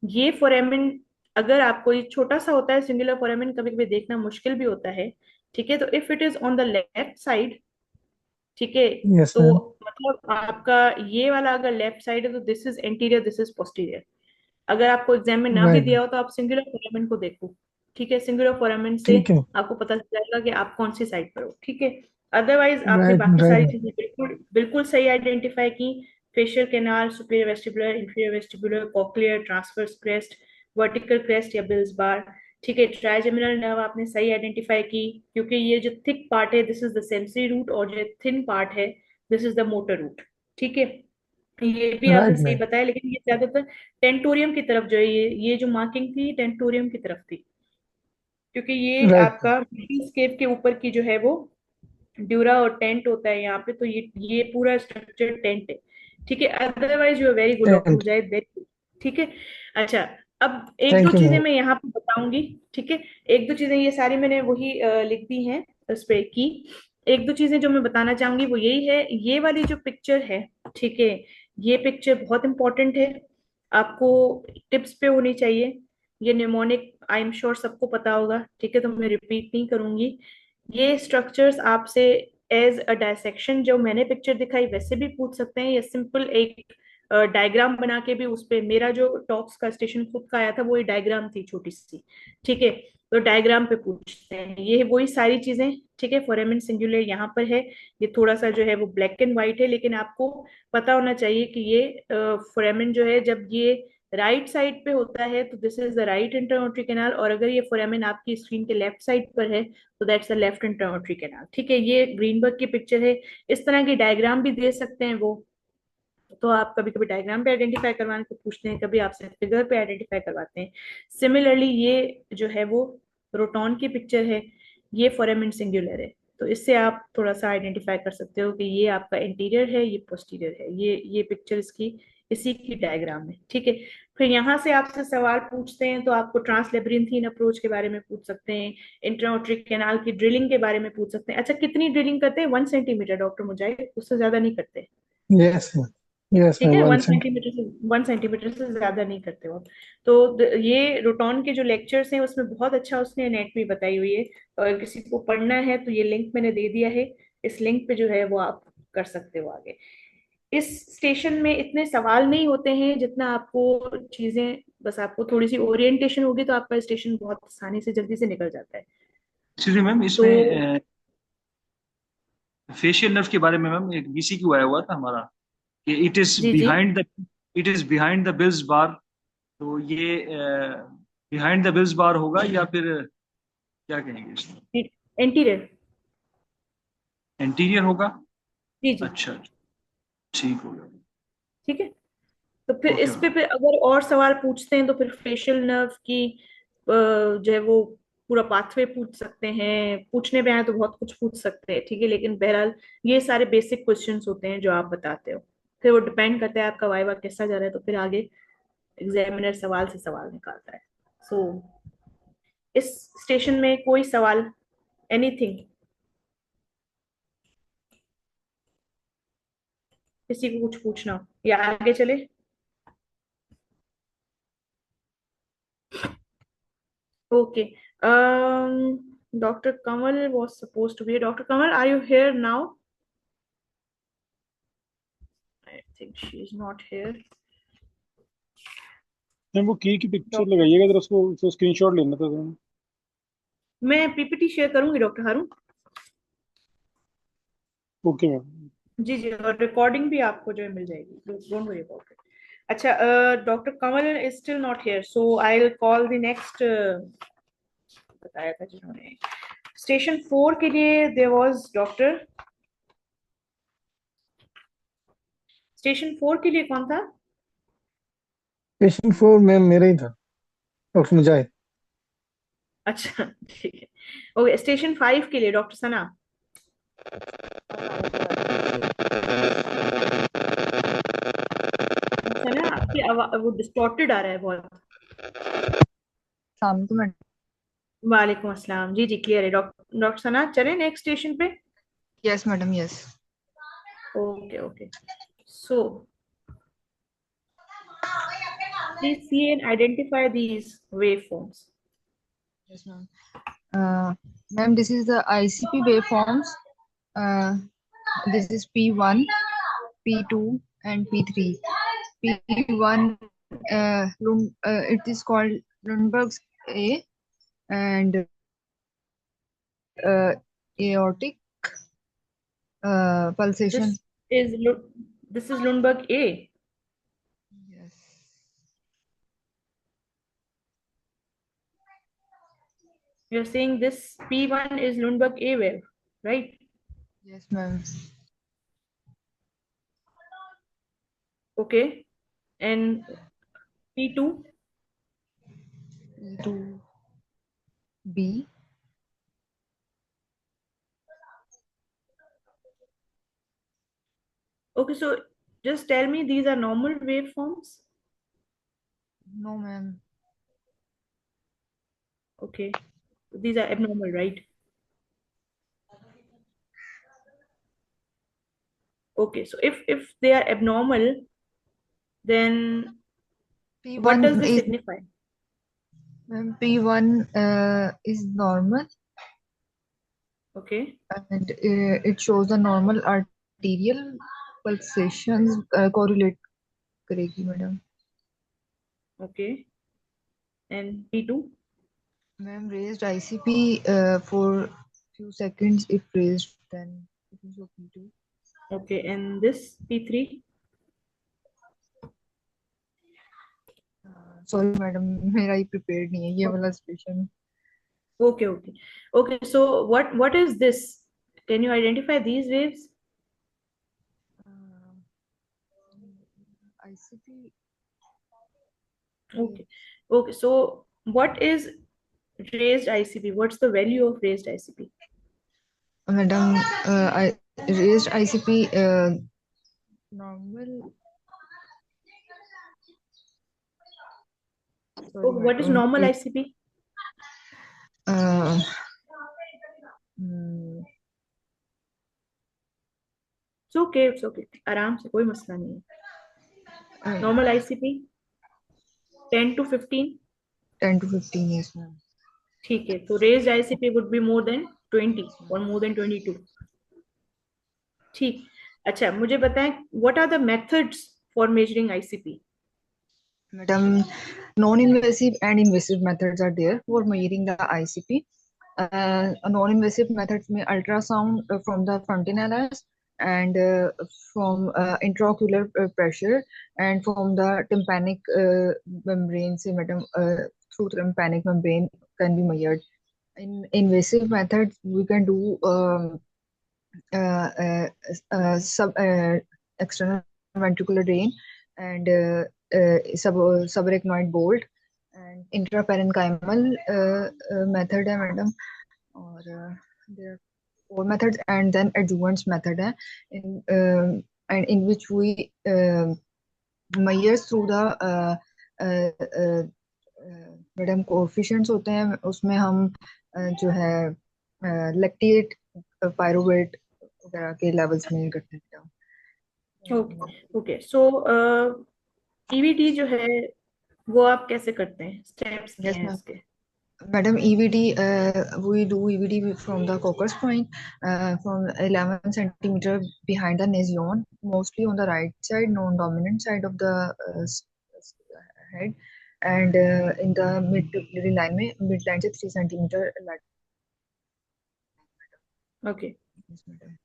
Speaker 1: ये फोरेमिन, अगर आपको ये छोटा सा होता है सिंगुलर फोरेमिन, कभी कभी देखना मुश्किल भी होता है. ठीक है. तो if it is on the left side, ठीक है,
Speaker 4: Yes,
Speaker 1: तो
Speaker 4: ma'am.
Speaker 1: मतलब आपका ये वाला अगर लेफ्ट साइड है तो this is anterior, this is posterior. अगर आपको एग्जाम में ना भी
Speaker 4: Right,
Speaker 1: दिया
Speaker 4: ma'am.
Speaker 1: हो तो आप सिंगुलर फोरामेन को देखो. ठीक है. सिंगुलर फोरामेन से
Speaker 4: ठीक है.
Speaker 1: आपको पता चल जाएगा कि आप कौन सी साइड पर हो. ठीक है. अदरवाइज आपने
Speaker 4: Right,
Speaker 1: बाकी
Speaker 4: right,
Speaker 1: सारी
Speaker 4: ma'am.
Speaker 1: चीजें बिल्कुल बिल्कुल सही आइडेंटिफाई की. Facial canal, superior vestibular, inferior vestibular, cochlear, transverse crest, vertical crest या बिल्स बार. ठीक है. ट्राइजेमिनल नर्व आपने सही आइडेंटिफाई की, क्योंकि ये जो थिक पार्ट है this is the sensory root, और जो थिन पार्ट है this is the motor root. ठीक है. ये भी आपने
Speaker 4: Right,
Speaker 1: सही
Speaker 4: ma'am.
Speaker 1: बताया, लेकिन ये ज्यादातर टेंटोरियम की तरफ जो है, ये जो मार्किंग थी टेंटोरियम की तरफ थी, क्योंकि ये
Speaker 4: Right, ma'am.
Speaker 1: आपका स्केप के ऊपर की जो है वो ड्यूरा और टेंट होता है यहाँ पे. तो ये पूरा स्ट्रक्चर टेंट है. ठीक है. Otherwise you are very good doctor
Speaker 4: And
Speaker 1: Mujahid, very good. ठीक है. अच्छा. अब एक दो
Speaker 4: thank you,
Speaker 1: चीजें
Speaker 4: ma'am.
Speaker 1: मैं यहाँ पे बताऊंगी. ठीक है. एक दो चीजें ये सारी मैंने वही लिख दी हैं उस पे की. एक दो चीजें जो मैं बताना चाहूंगी वो यही है, ये वाली जो पिक्चर है, ठीक है, ये पिक्चर बहुत इंपॉर्टेंट है, आपको टिप्स पे होनी चाहिए. ये निमोनिक आई एम श्योर सबको पता होगा. ठीक है. तो मैं रिपीट नहीं करूंगी. ये स्ट्रक्चर्स आपसे एज अ डायसेक्शन जो मैंने पिक्चर दिखाई वैसे भी पूछ सकते हैं, या सिंपल एक डायग्राम बना के भी. उस पे मेरा जो टॉक्स का स्टेशन खुद का आया था वो डायग्राम थी छोटी सी. ठीक है. तो डायग्राम पे पूछते हैं. ये वही सारी चीजें. ठीक है. फोरेमिन सिंगुलर यहाँ पर है. ये थोड़ा सा जो है वो ब्लैक एंड व्हाइट है, लेकिन आपको पता होना चाहिए कि ये फोरेमिन जो है जब ये राइट साइड पे होता है तो this is the right internal auditory canal, और अगर ये फोरेमिन आपकी स्क्रीन के लेफ्ट साइड पर है तो दैट्स द लेफ्ट इंटरऑट्री कैनाल. ठीक है. ये ग्रीनबर्ग की पिक्चर है. इस तरह की डायग्राम भी दे सकते हैं वो. तो आप कभी कभी डायग्राम पे आइडेंटिफाई करवाने को पूछते हैं, कभी आपसे फिगर पे आइडेंटिफाई करवाते हैं. सिमिलरली ये जो है वो रोटॉन की पिक्चर है. ये फोरेमिन सिंगुलर है. तो इससे आप थोड़ा सा आइडेंटिफाई कर सकते हो कि ये आपका इंटीरियर है, ये पोस्टीरियर है. ये पिक्चर इसकी इसी की डायग्राम में, ठीक है। फिर यहाँ से आपसे सवाल पूछते हैं तो आपको ट्रांसलेब्रिंथीन अप्रोच के बारे में पूछ सकते हैं, इंट्राओट्रिक कैनाल की ड्रिलिंग के बारे में पूछ सकते हैं। अच्छा, कितनी ड्रिलिंग करते हैं? 1 सेंटीमीटर डॉक्टर मुजाहिद, उससे ज्यादा नहीं करते,
Speaker 4: Yes, ma'am. Yes,
Speaker 1: ठीक
Speaker 4: ma'am.
Speaker 1: है।
Speaker 4: One
Speaker 1: one
Speaker 4: cent.
Speaker 1: सेंटीमीटर से 1 सेंटीमीटर से ज्यादा नहीं करते हो। तो ये रोटॉन के जो लेक्चर्स हैं उसमें बहुत अच्छा उसने एनेटमी बताई हुई है। और किसी को पढ़ना है तो ये लिंक मैंने दे दिया है, इस लिंक पे जो है वो आप कर सकते हो आगे। इस स्टेशन में इतने सवाल नहीं होते हैं जितना आपको चीजें, बस आपको थोड़ी सी ओरिएंटेशन होगी तो आपका स्टेशन बहुत आसानी से जल्दी से निकल जाता है।
Speaker 2: एक्चुअली मैम
Speaker 1: तो
Speaker 2: इसमें फेशियल नर्व के बारे में मैम एक बीसीक्यू आया हुआ था हमारा कि
Speaker 1: जी जी,
Speaker 2: it is behind the Bill's bar. तो ये बिहाइंड द बिल्स बार होगा या फिर क्या कहेंगे इसमें,
Speaker 1: एंटीरियर,
Speaker 2: एंटीरियर होगा?
Speaker 1: जी जी,
Speaker 2: अच्छा, ठीक हो गया।
Speaker 1: ठीक है। तो फिर
Speaker 2: ओके
Speaker 1: इस पे
Speaker 2: मैम।
Speaker 1: फिर अगर और सवाल पूछते हैं तो फिर फेशियल नर्व की जो है वो पूरा पाथवे पूछ सकते हैं, पूछने पे आए तो बहुत कुछ पूछ सकते हैं, ठीक है। लेकिन बहरहाल ये सारे बेसिक क्वेश्चंस होते हैं जो आप बताते हो। फिर वो डिपेंड करता है आपका वाइवा कैसा जा रहा है, तो फिर आगे एग्जामिनर सवाल से सवाल निकालता है। सो इस स्टेशन में कोई सवाल, एनीथिंग, किसी को कुछ पूछना हो या आगे चले? Okay, doctor Kamal was supposed to be. Dr. Kamal, are you here now? I think she is not here.
Speaker 3: Ma'am वो की पिक्चर
Speaker 1: डॉक्टर,
Speaker 3: लगाइएगा जरा, उसको स्क्रीनशॉट लेना था तो।
Speaker 1: मैं पीपीटी शेयर करूंगी डॉक्टर हारून।
Speaker 3: Okay ma'am.
Speaker 1: जी जी, और रिकॉर्डिंग भी आपको जो है मिल जाएगी, डोंट वरी अबाउट इट। अच्छा, doctor Kamal is still not here, so I will call the next, बताया था जिन्होंने। स्टेशन 4 के लिए देयर वाज डॉक्टर, स्टेशन 4 के लिए कौन था?
Speaker 4: Patient 4 मैम मेरा ही था, डॉक्टर मुजाहिद।
Speaker 1: अच्छा ठीक है। ओके, स्टेशन 5 के लिए डॉक्टर सना। सना, आपकी आवाज वो डिस्टॉर्टेड आ रहा है बहुत।
Speaker 5: शाम को मैं।
Speaker 1: वालेकुम अस्सलाम, जी जी क्लियर है। डॉक्टर डॉक्टर सना, चले नेक्स्ट स्टेशन पे?
Speaker 5: Yes madam, yes.
Speaker 1: Okay okay, so please see and identify these waveforms.
Speaker 5: Yes ma'am. Ma'am, this is the ICP waveforms. Uh, this is P1, P2, and P3. P1, it is called Lundberg's A, and aortic pulsation.
Speaker 1: This is this is Lundberg A.
Speaker 5: Yes.
Speaker 1: You're saying this P1 is Lundberg A wave, right?
Speaker 5: Yes, ma'am.
Speaker 1: Okay. And P2?
Speaker 5: P2, B.
Speaker 1: Okay, so just tell me these are normal waveforms.
Speaker 5: No, ma'am.
Speaker 1: Okay. These are abnormal, right? Okay, so if they are abnormal, then what does
Speaker 5: P1
Speaker 1: this
Speaker 5: is
Speaker 1: signify?
Speaker 5: P1 is normal,
Speaker 1: Okay.
Speaker 5: and it shows the normal arterial pulsations correlate करेगी madam.
Speaker 1: Okay. And P2?
Speaker 5: Ma'am, raised ICP for few seconds. If raised, then it is your P2.
Speaker 1: Okay. And this P3?
Speaker 5: Sorry madam, मेरा ही prepared नहीं है ये वाला station.
Speaker 1: Okay, okay. Okay, so what is this? Can you identify these waves?
Speaker 5: ICP.
Speaker 1: Okay. Okay, so what is raised ICP? What's the value of raised ICP?
Speaker 5: Madam, raised ICP normal Sorry,
Speaker 1: What is
Speaker 5: madam.
Speaker 1: normal ICP?
Speaker 5: Uh, mm,
Speaker 1: It's okay, आराम से, कोई मसला नहीं है.
Speaker 5: uh,
Speaker 1: Normal ICP 10 to 15.
Speaker 5: 10 to 15 years, ma'am.
Speaker 1: ठीक है, तो raised ICP would be more than 20 or more than 22. ठीक. अच्छा, मुझे बताएं, what are the methods for measuring ICP?
Speaker 5: Madam, non-invasive and invasive methods are there for measuring the ICP. Non-invasive methods में ultrasound from the frontinellus and from intraocular pressure and from the tympanic membrane से madam through tympanic membrane can be measured. In invasive methods, we can do uh, uh, external ventricular drain and subarachnoid bolt and intraparenchymal method है madam. और there are four methods and then adjuvants method है in and in which we measure through the madam coefficients होते हैं उसमें हम जो है lactate pyruvate वगैरह के लेवल्स में करते हैं.
Speaker 1: ओके सो EVD जो है वो आप कैसे करते हैं, स्टेप्स क्या
Speaker 5: Yes,
Speaker 1: हैं
Speaker 5: ma'am.
Speaker 1: इसके?
Speaker 5: Madam, EVD, we do EVD from the Coccus point, from 11 centimeter behind the nasion, mostly on the right side, non-dominant side of the head, and in the mid line में midline से 3 centimeter lateral.
Speaker 1: Okay
Speaker 5: Yes, madam.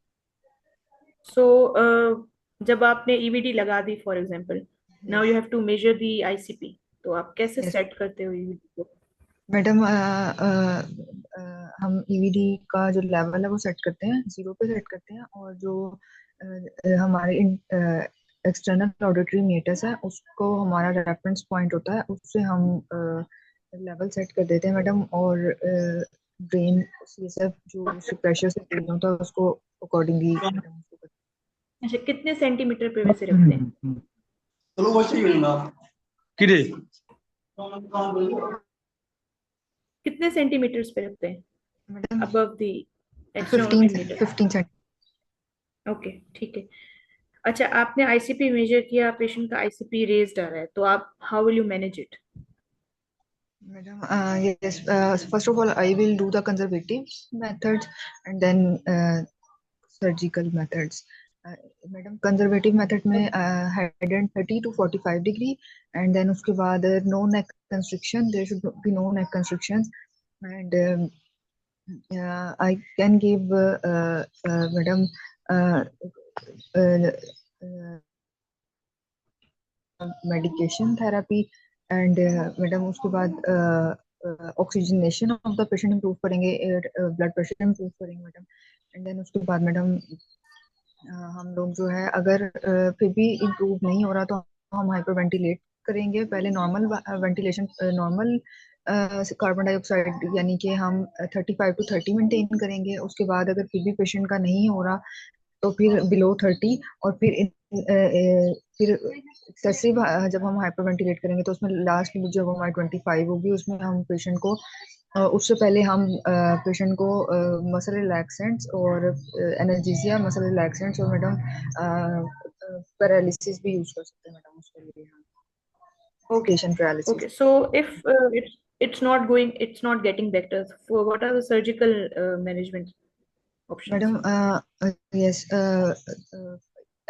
Speaker 1: So जब आपने EVD लगा दी for example, now you have to measure the ICP, तो आप कैसे
Speaker 5: Yes.
Speaker 1: Set करते हो EVD को?
Speaker 5: मैडम हम ईवीडी का जो लेवल है वो सेट करते हैं, 0 पे सेट करते हैं, और जो हमारे एक्सटर्नल ऑडिटरी मीटर्स है उसको हमारा रेफरेंस पॉइंट होता है, उससे हम लेवल सेट कर देते हैं मैडम. और ब्रेन CSF जो प्रेशर से ट्रेन होता है उसको अकॉर्डिंगली
Speaker 1: अच्छा, कितने सेंटीमीटर पे वैसे रखते हैं?
Speaker 3: किरे
Speaker 1: कितने सेंटीमीटर्स पे रखते हैं
Speaker 5: madam
Speaker 1: above the external metre?
Speaker 5: 15 centimetre.
Speaker 1: Okay, ठीक है. अच्छा, आपने ICP मेजर किया, पेशेंट का ICP रेज्ड आ रहा है, तो आप how will you manage it?
Speaker 5: Madam, yes, first of all, I will do the conservative methods and then surgical methods. Madam, conservative method में head and 30 to 45 degree, and then उसके बाद no neck constriction, there should be no neck constrictions, and I can give madam medication therapy, and madam उसके बाद oxygenation of the patient improve करेंगे, blood pressure improve करेंगे madam. And then उसके बाद madam हम लोग जो है अगर फिर भी इम्प्रूव नहीं हो रहा तो हम हाइपरवेंटिलेट करेंगे. पहले normal ventilation, normal carbon dioxide यानी कि हम 35 to 30 मेंटेन करेंगे. उसके बाद अगर फिर भी पेशेंट का नहीं हो रहा तो फिर बिलो 30, और फिर एक्सेसिव जब हम हाइपरवेंटिलेट करेंगे तो उसमें लास्ट लिमिट जब हमारी 25 होगी उसमें हम पेशेंट को उससे पहले हम पेशेंट को मसल रिलैक्सेंट्स और एनाल्जेसिया, मसल रिलैक्सेंट्स और मैडम पैरालिसिस भी यूज कर सकते हैं मैडम उसके लिए हम. Sedation paralysis.
Speaker 1: Okay, so if it's not going, it's not getting better, for what are the surgical management options?
Speaker 5: Madam yes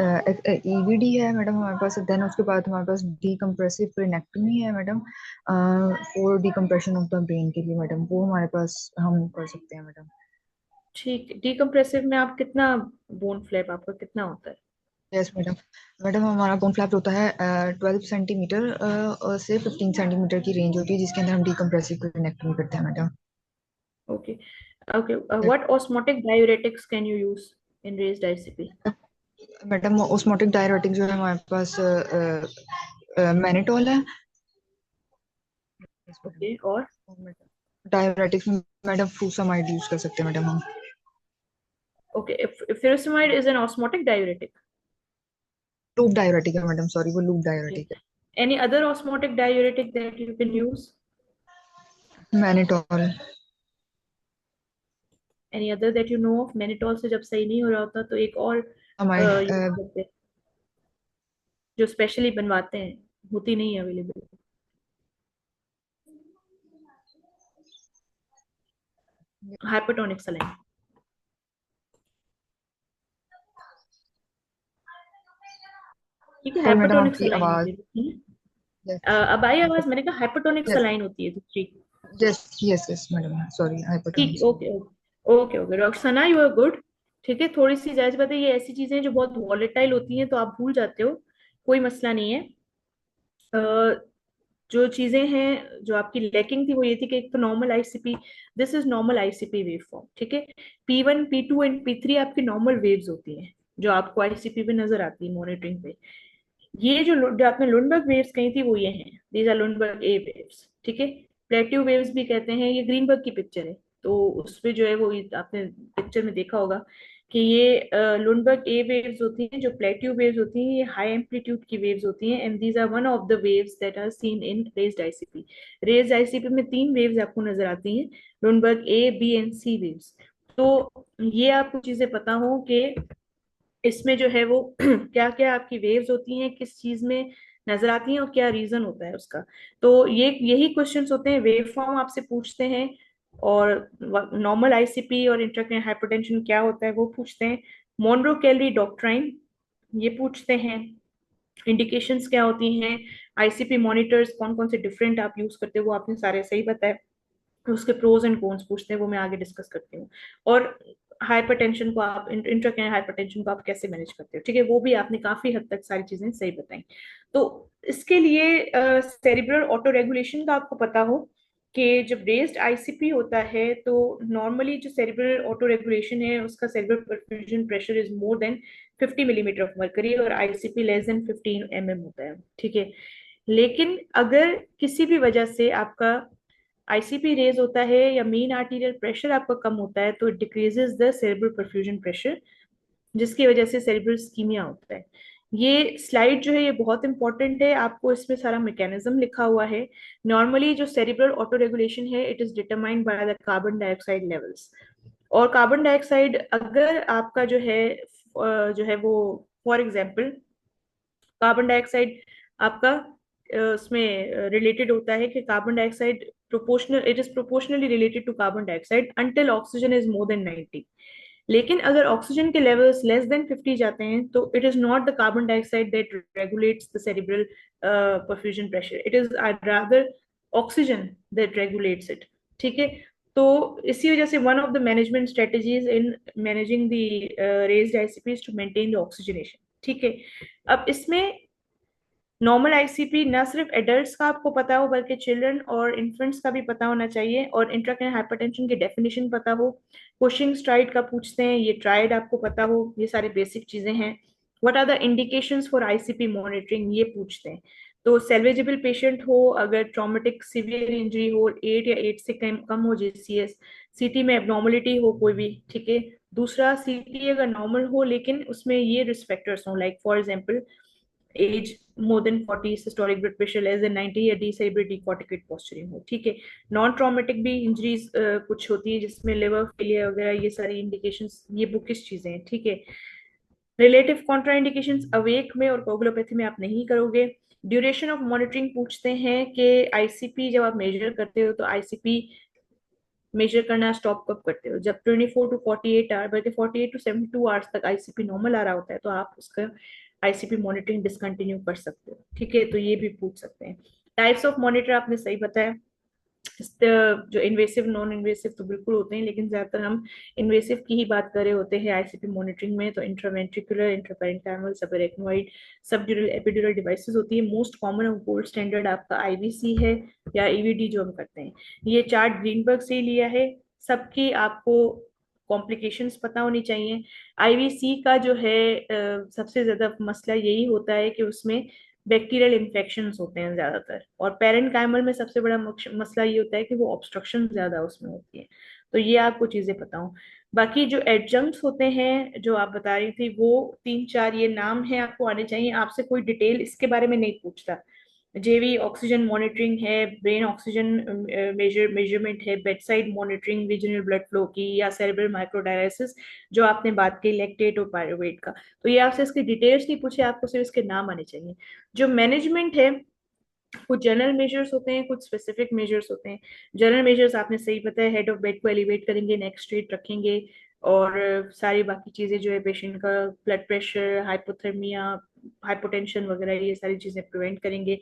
Speaker 5: EVD है मैडम हमारे पास. देन उसके बाद हमारे पास डीकम्प्रेसिव पेरिनेक्टमी है madam, for decompression of the brain के लिए मैडम, वो हमारे पास हम कर सकते हैं मैडम.
Speaker 1: ठीक. डीकम्प्रेसिव में आप कितना बोन फ्लैप आपका कितना होता है?
Speaker 5: Yes madam. मैडम हमारा बोन फ्लैप होता है 12 सेंटीमीटर से 15 सेंटीमीटर की रेंज होती है जिसके अंदर हम डीकम्प्रेसिव पेरिनेक्टमी करते हैं madam.
Speaker 1: Okay. Okay. What osmotic diuretics can you use in raised ICP?
Speaker 5: Madam osmotic diuretic जो है हमारे पास मैनिटोल है.
Speaker 1: Okay. और
Speaker 5: डायरेटिक्स में मैडम फ्रूसमाइड यूज कर सकते हैं मैडम हम.
Speaker 1: okay, if furosemide is an osmotic diuretic.
Speaker 5: Loop diuretic है मैडम, सॉरी वो लूप डायरेटिक है.
Speaker 1: Any other osmotic diuretic that you can use?
Speaker 5: Mannitol.
Speaker 1: Any other that you know of? Mannitol से जब सही नहीं हो रहा होता तो एक और
Speaker 5: Amide.
Speaker 1: यूज करते हैं जो स्पेशली बनवाते हैं, होती नहीं है अवेलेबल। Hypertonic saline. ठीक है,
Speaker 5: सॉरी मैडम
Speaker 1: हाइपरटोनिक
Speaker 5: आपकी
Speaker 1: सलाइन
Speaker 5: आवाज।
Speaker 1: होती है।
Speaker 5: यस
Speaker 1: अब आई आवाज? मैंने कहा हाइपरटोनिक
Speaker 5: यस
Speaker 1: सलाइन होती है दूसरी।
Speaker 5: Yes yes yes madam sorry
Speaker 1: ठीक,
Speaker 5: hypotonic.
Speaker 1: Okay okay okay okay Roxana, you are good. ठीक है, थोड़ी सी जायज बात है, ये ऐसी चीजें हैं जो बहुत वॉलेटाइल होती हैं तो आप भूल जाते हो, कोई मसला नहीं है। जो चीजें हैं जो आपकी लैकिंग थी वो ये थी कि एक तो normal ICP, this is normal ICP wave form. ठीक है, P1 P2 एंड P3 आपकी नॉर्मल वेव्स होती हैं जो आपको आईसीपी पे नजर आती है मॉनिटरिंग पे। ये जो आपने लुंडबर्ग वेव्स कही थी वो ये हैं, these are Lundberg A waves. ठीक है, प्लेट्यू वेव्स भी कहते हैं, ये ग्रीनबर्ग की पिक्चर है तो उसमें जो है वो आपने पिक्चर में देखा होगा कि ये लुंडबर्ग ए वेव्स होती हैं। जो प्लेट्यू वेव्स होती हैं ये हाई एम्पलीट्यूड की वेव्स होती हैं, and these are one of the waves that are seen in raised ICP. Raised ICP में तीन वेव्स आपको नजर आती हैं, Lundberg A B and C waves. तो ये आपको चीजें पता हो कि इसमें जो है वो क्या क्या आपकी वेव्स होती हैं, किस चीज में नजर आती हैं और क्या रीजन होता है उसका। तो ये यही क्वेश्चंस होते हैं, वेव फॉर्म आपसे पूछते हैं, और नॉर्मल आईसीपी और इंट्राक्रैनियल हाइपरटेंशन क्या होता है वो पूछते हैं, मोनरो कैलरी डॉक्ट्राइन ये पूछते हैं, इंडिकेशंस क्या होती हैं, आईसीपी मॉनिटर्स कौन कौन से डिफरेंट आप यूज करते हो वो आपने सारे सही बताया, उसके प्रोज एंड कॉन्स पूछते हैं, वो मैं आगे डिस्कस करती हूँ। और हाइपरटेंशन को आप इंट्राक्रैनियल हाइपरटेंशन को आप कैसे मैनेज करते हो, ठीक है, वो भी आपने काफी हद तक सारी चीजें सही बताई। तो इसके लिए सेरिब्रल ऑटो रेगुलेशन का आपको पता हो कि जब रेज्ड आईसीपी होता है तो नॉर्मली जो सेरिब्रल ऑटो रेगुलेशन है उसका cerebral perfusion pressure is more then 50 millimetre of mercury और आईसीपी लेस देन 15 होता है। ठीक है, लेकिन अगर किसी भी वजह से आपका आईसीपी रेज होता है या मीन आर्टीरियल प्रेशर आपका कम होता है तो it decreases the cerebral perfusion pressure, जिसकी वजह से सेरेब्रल स्कीमिया होता है। ये स्लाइड जो है ये बहुत इंपॉर्टेंट है, आपको इसमें सारा मैकेनिज्म लिखा हुआ है। नॉर्मली जो सेरेब्रल ऑटो रेगुलेशन है it is determined by the carbon dioxide levels, और कार्बन डाइऑक्साइड अगर आपका जो है वो फॉर एग्जाम्पल कार्बन डाइऑक्साइड आपका उसमें रिलेटेड होता है कि carbon dioxide proportional, it is proportionally related to carbon dioxide until oxygen is more than 90। लेकिन अगर ऑक्सीजन के लेवल्स लेस देन 50 जाते हैं तो it is not the carbon dioxide that regulates the cerebral perfusion pressure, it is rather oxygen that regulates it. ठीक है, तो इसी वजह से one of the management strategies in managing the raised ICP to maintain the oxygenation. ठीक है, अब इसमें नॉर्मल आईसीपी न सिर्फ एडल्ट्स का आपको पता हो बल्कि चिल्ड्रन और इन्फेंट्स का भी पता होना चाहिए, और इंट्राक्रैनियल हाइपरटेंशन की डेफिनेशन पता हो, कुशिंग्स ट्राइड का पूछते हैं, ये ट्राइड आपको पता हो, ये सारी बेसिक चीजें हैं। What are the indications for ICP monitoring ये पूछते हैं। तो सेल्वेजेबल पेशेंट हो, अगर ट्रॉमेटिक सीवियर इंजरी हो, 8 या 8 से कम हो जीसीएस, सीटी में एबनॉर्मलिटी हो कोई भी, ठीक है। दूसरा, सीटी अगर नॉर्मल हो लेकिन उसमें ये रिस्क फैक्टर्स हो, like for example age more than 40, systolic blood pressure less than 90 या डिसेबल्ड डिकॉर्टिकेट पोस्चरिंग हो। ठीक है, नॉन ट्रॉमेटिक भी इंजरीज कुछ होती है जिसमें लिवर फेलियर वगैरह, ये सारी इंडिकेशंस ये बुकिश चीजें हैं। ठीक है, रिलेटिव कॉन्ट्राइंडिकेशंस अवेक में और कोगुलोपैथी में आप नहीं करोगे। ड्यूरेशन ऑफ मॉनिटरिंग पूछते हैं कि आईसीपी जब आप मेजर करते हो तो आईसीपी मेजर करना स्टॉप कब करते हो, जब 24 टू 48 आवर बल्कि 48 टू 72 आवर्स तक आईसीपी नॉर्मल आ रहा होता है तो आप उसका आईसीपी मॉनिटरिंग डिसकंटिन्यू कर सकते हो। ठीक है, तो ये भी पूछ सकते हैं। टाइप्स ऑफ मॉनिटर आपने सही बताया, जो इन्वेसिव नॉन इन्वेसिव तो बिल्कुल होते हैं, लेकिन ज्यादातर हम इन्वेसिव की ही बात कर रहे होते हैं आईसीपी मॉनिटरिंग में। तो इंट्रावेंट्रिकुलर, इंट्रापेरेन्काइमल, सबएरेक्नोइड, सबड्यूरल एपिड्यूरल डिवाइसेस होती है। मोस्ट कॉमन और गोल्ड स्टैंडर्ड आपका आईवीसी है या ईवीडी जो हम करते हैं। ये चार्ट ग्रीनबर्ग से लिया है, सबकी आपको कॉम्प्लिकेशंस पता होनी चाहिए। आईवीसी का जो है सबसे ज्यादा मसला यही होता है कि उसमें बैक्टीरियल इन्फेक्शन होते हैं ज्यादातर, और पेरेन्काइमल में सबसे बड़ा मसला ये होता है कि वो ऑब्स्ट्रक्शन ज्यादा उसमें होती है। तो ये आपको चीजें पता हो। बाकी जो एडजंक्ट्स होते हैं जो आप बता रही थी वो 3-4 ये नाम है आपको आने चाहिए, आपसे कोई डिटेल इसके बारे में नहीं पूछता। जेवी ऑक्सीजन मॉनिटरिंग है, ब्रेन ऑक्सीजन मेजरमेंट है, bedside monitoring regional blood flow की, या सेरेब्रल माइक्रोडायलिसिस जो आपने बात की लैक्टेट और पायरुवेट का। तो ये आपसे इसकी डिटेल्स नहीं पूछे, आपको सिर्फ इसके नाम आने चाहिए। जो मैनेजमेंट है, कुछ जनरल मेजर्स होते हैं, कुछ स्पेसिफिक मेजर्स होते हैं। जनरल मेजर्स आपने सही बताया, हेड ऑफ बेड को एलिवेट करेंगे, नेक स्ट्रेट रखेंगे, और सारी बाकी चीजें जो है पेशेंट का ब्लड प्रेशर, हाइपोथर्मिया, हाइपोटेंशन वगैरह ये सारी चीजें प्रिवेंट करेंगे।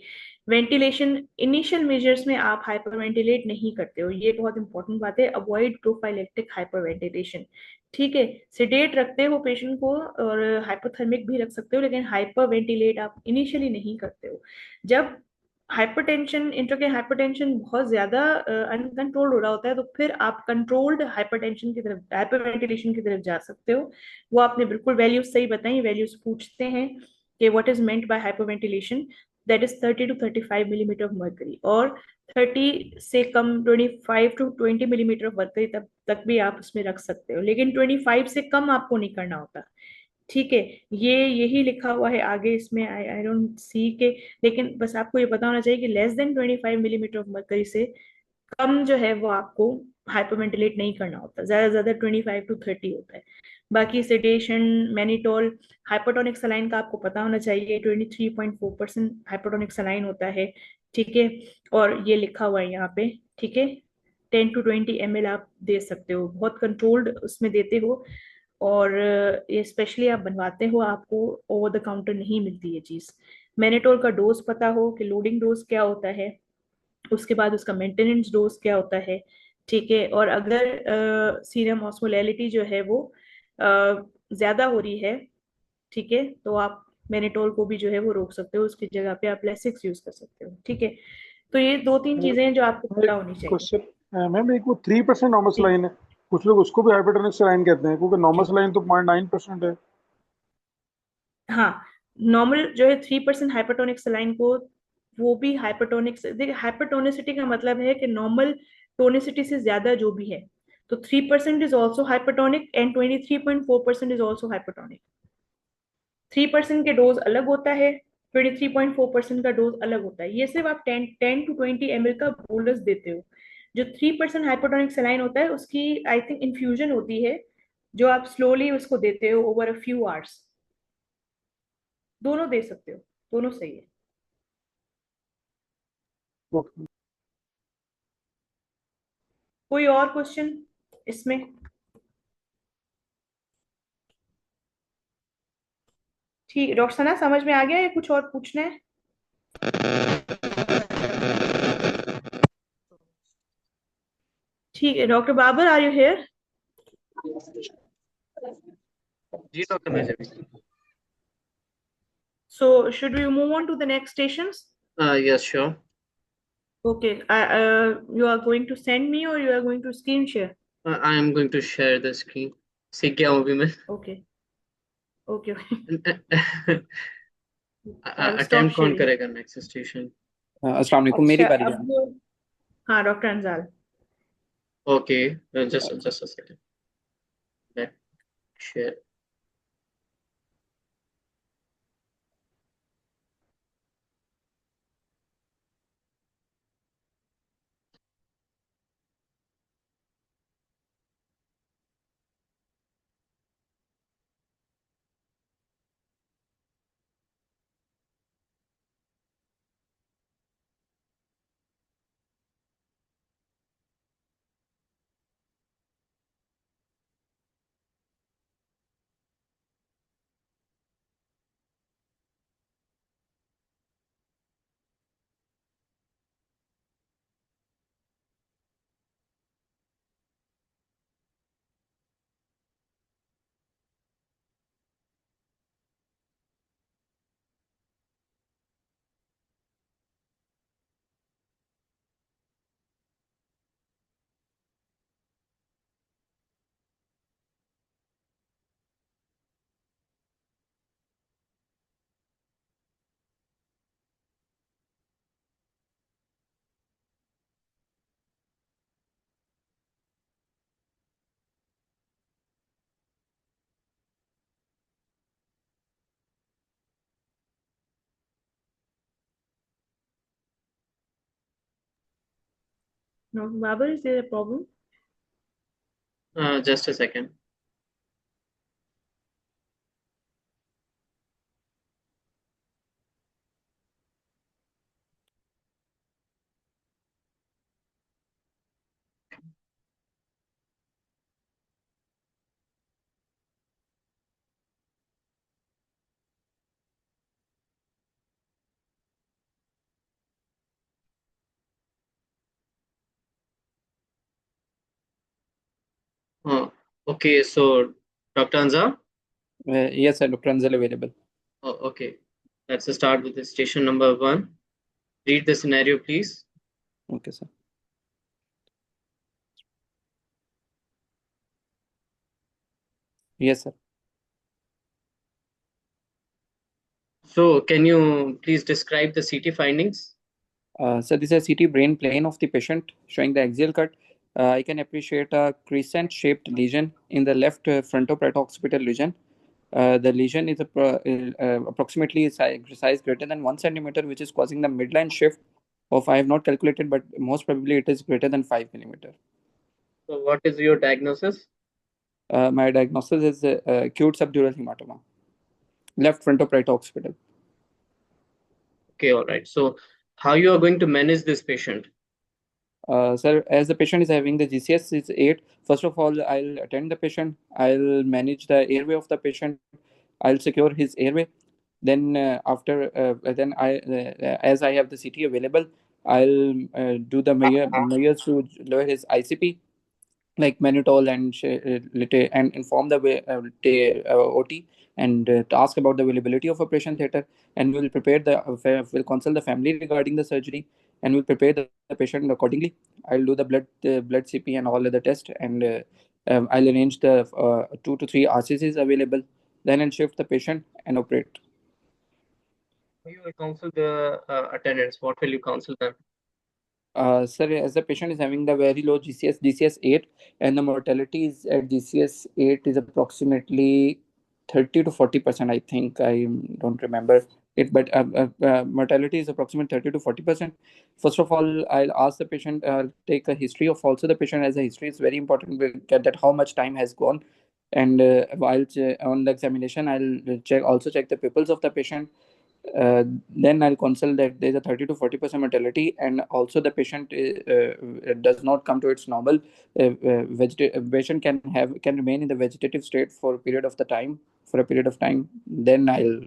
Speaker 1: वेंटिलेशन, इनिशियल मेजर्स में आप हाइपर वेंटिलेट नहीं करते हो, ये बहुत इंपॉर्टेंट बात है। अवॉइड प्रोफाइलेक्टिक हाइपर वेंटिलेशन, ठीक है। सिडेट रखते हो पेशेंट को और हाइपोथर्मिक भी रख सकते हो, लेकिन हाइपर वेंटिलेट आप इनिशियली नहीं करते हो। जब हाइपरटेंशन, इंट्राक्रेनियल हाइपरटेंशन बहुत ज्यादा अनकंट्रोल्ड हो रहा होता है, तो फिर आप कंट्रोल्ड हाइपरटेंशन की तरफ, हाइपरवेंटिलेशन की तरफ जा सकते हो। वो आपने बिल्कुल वैल्यूज सही बताई। वैल्यूज पूछते हैं कि what is meant by hyperventilation, that is 30 to 35 millimetre of mercury, और 30 से कम 25 to 20 मिलीमीटर ऑफ मर्करी तक तक भी आप उसमें रख सकते हो, लेकिन 25 से कम आपको नहीं करना होता, ठीक है। ये यही लिखा हुआ है आगे इसमें, आई आई डोंट सी के, लेकिन बस आपको ये पता होना चाहिए कि less than 25 millimetre of mercury से कम जो है वो आपको हाइपरवेंटिलेट नहीं करना होता, ज्यादा से ज्यादा 25 to 30 होता है। बाकी सेडेशन, मैनिटोल, हाइपोटोनिक सलाइन का आपको पता होना चाहिए, 23.4% हाइपोटोनिक सलाइन होता है, ठीक है। और ये लिखा हुआ है यहाँ पे, ठीक है। 10 to 20 ml आप दे सकते हो, बहुत कंट्रोल्ड उसमें देते हो। और ये स्पेशली आप बनवाते हो, आपको ओवर द काउंटर नहीं मिलती ये चीज। मैनेटोल का डोज पता हो कि लोडिंग डोज क्या होता है, उसके बाद उसका मेंटेनेंस डोज क्या होता है, ठीक है। और अगर सीरम ऑस्मोलैलिटी जो है वो ज्यादा हो रही है, ठीक है, तो आप मैनेटोल को भी जो है वो रोक सकते हो, उसकी जगह पे आप लेसिक्स यूज कर सकते हो, ठीक है। तो ये दो तीन चीजें हैं जो आपको
Speaker 3: एक
Speaker 1: पता होनी चाहिए।
Speaker 3: क्वेश्चन मैम, एक वो 3% नॉर्मल
Speaker 1: जी,
Speaker 3: सलाइन है, कुछ लोग उसको भी हाइपोटोनिक सलाइन कहते हैं, क्योंकि नॉर्मल सलाइन तो 0.9% है।
Speaker 1: हाँ। नॉर्मल जो है 3% हाइपरटोनिक सलाइन को, वो भी हाइपरटोनिक, देखिए हाइपरटोनिसिटी का मतलब है कि नॉर्मल टोनिसिटी से ज्यादा जो भी है, तो 3% is also hypertonic and 23.4% is also hypertonic. 3% के डोज अलग होता है, 23.4% का डोज अलग होता है। ये सिर्फ आप 10 to 20 ml का बोलस देते हो। जो 3% हाइपरटोनिक सलाइन होता है उसकी आई थिंक इन्फ्यूजन होती है, जो आप स्लोली उसको देते हो ओवर अ फ्यू आवर्स। दोनों दे सकते हो, दोनों सही है।
Speaker 3: ओके।
Speaker 1: कोई और क्वेश्चन इसमें? ठीक, डॉक्टर सना समझ में आ गया या कुछ और पूछना है? ठीक है, doctor Babar, are you here?
Speaker 2: जी doctor major.
Speaker 1: So should we move on to the next stations?
Speaker 2: Yes, sure.
Speaker 1: Okay, you are going to send me or you are going to screen share?
Speaker 2: I am going to share the screen. सीख गया हूँ अभी मैं।
Speaker 1: Okay, okay. I will stop
Speaker 2: attempt कौन
Speaker 1: sharing.
Speaker 2: करेगा next station?
Speaker 6: अस्सलाम वालेकुम, मेरी
Speaker 1: अच्छा,
Speaker 6: बारी है।
Speaker 1: अब हाँ, doctor Anjal.
Speaker 2: Okay, just a second. Let share.
Speaker 1: No, Babar, is there a problem?
Speaker 6: Just a second. Okay, so Dr. Anza?
Speaker 7: Yes, sir. Dr. Anzal available.
Speaker 6: Oh, okay. Let's start with the station number 1. Read the scenario, please.
Speaker 7: Okay, sir. Yes, sir.
Speaker 6: So, can you please describe the CT findings?
Speaker 7: So this is a CT brain plane of the patient showing the axial cut. I can appreciate a crescent-shaped lesion in the left frontoparieto-occipital region. The lesion is approximately size greater than 1 centimeter, which is causing the midline shift of, I have not calculated, but most probably it is greater than 5 millimeter.
Speaker 6: So, what is your diagnosis?
Speaker 7: My diagnosis is acute subdural hematoma, left frontoparieto-occipital.
Speaker 6: Okay, all right. So, how you are going to manage this patient?
Speaker 7: Sir, as the patient is having the GCS is 8, first of all, I'll attend the patient. I'll manage the airway of the patient. I'll secure his airway. Then as I have the CT available, I'll do the measures to lower his ICP, like mannitol and inform the OT and to ask about the availability of operation theater, and we'll prepare we'll consult the family regarding the surgery, and we'll prepare the patient accordingly. I'll do the blood CP and all other tests, and I'll arrange the 2 to 3 RCCs available. Then I'll shift the patient and operate.
Speaker 6: You will counsel the attendants. What will you counsel them?
Speaker 7: Sir, as the patient is having the very low GCS 8, and the mortality is at GCS 8 is approximately 30 to 40%. I think I don't remember it, but mortality is approximately 30 to 40%. First of all, I'll ask the patient, take a history of also the patient as a history. It's very important to get that how much time has gone, and while on the examination, I'll check the pupils of the patient. Then I'll consult that there's a 30 to 40% mortality, and also the patient does not come to its normal. Patient can remain in the vegetative state for a period of time. Then I'll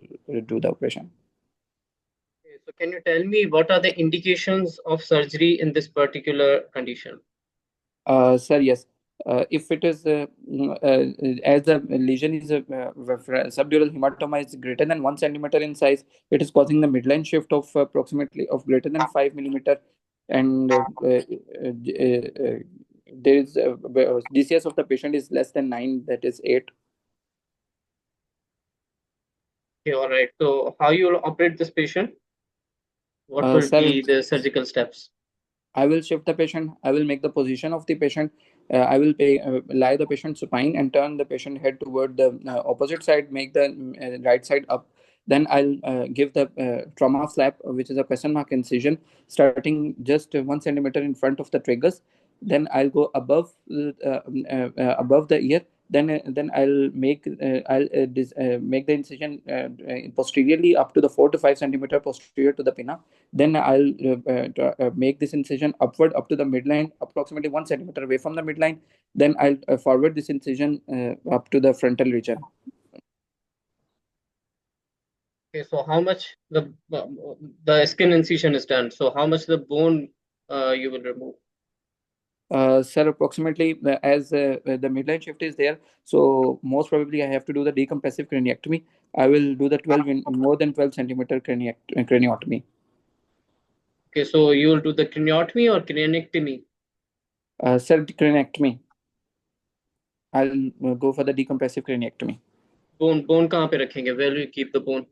Speaker 7: do the operation.
Speaker 6: Okay, so, can you tell me what are the indications of surgery in this particular condition?
Speaker 7: Sir, yes. If it is as the lesion is subdural hematoma is greater than 1 centimeter in size, it is causing the midline shift of approximately of greater than 5 millimeter, and there is DCS of the patient is less than 9, that is 8.
Speaker 6: Okay, all right. So, how you will operate this patient? What will
Speaker 7: Sir,
Speaker 6: be the surgical steps?
Speaker 7: I will shift the patient. I will make the position of the patient. I will lie the patient supine and turn the patient head toward the opposite side, make the right side up. Then I'll give the trauma flap, which is a question mark incision, starting just 1 centimeter in front of the tragus. Then I'll go above the ear. Then I'll make make the incision posteriorly up to the 4 to 5 centimeter posterior to the pinna. Then I'll make this incision upward up to the midline, approximately 1 centimeter away from the midline. Then I'll forward this incision up to the frontal region.
Speaker 6: Okay, so how much the skin incision is done? So, how much the bone you will remove?
Speaker 7: Sir, approximately as the midline shift is there, so most probably I have to do the decompressive craniectomy. I will do the more than 12 centimeter craniotomy.
Speaker 6: Okay, so you will do the craniotomy or craniectomy?
Speaker 7: Sir, craniectomy. I'll go for the decompressive craniectomy.
Speaker 6: Bone कहाँ पे रखेंगे? Where will you keep the bone?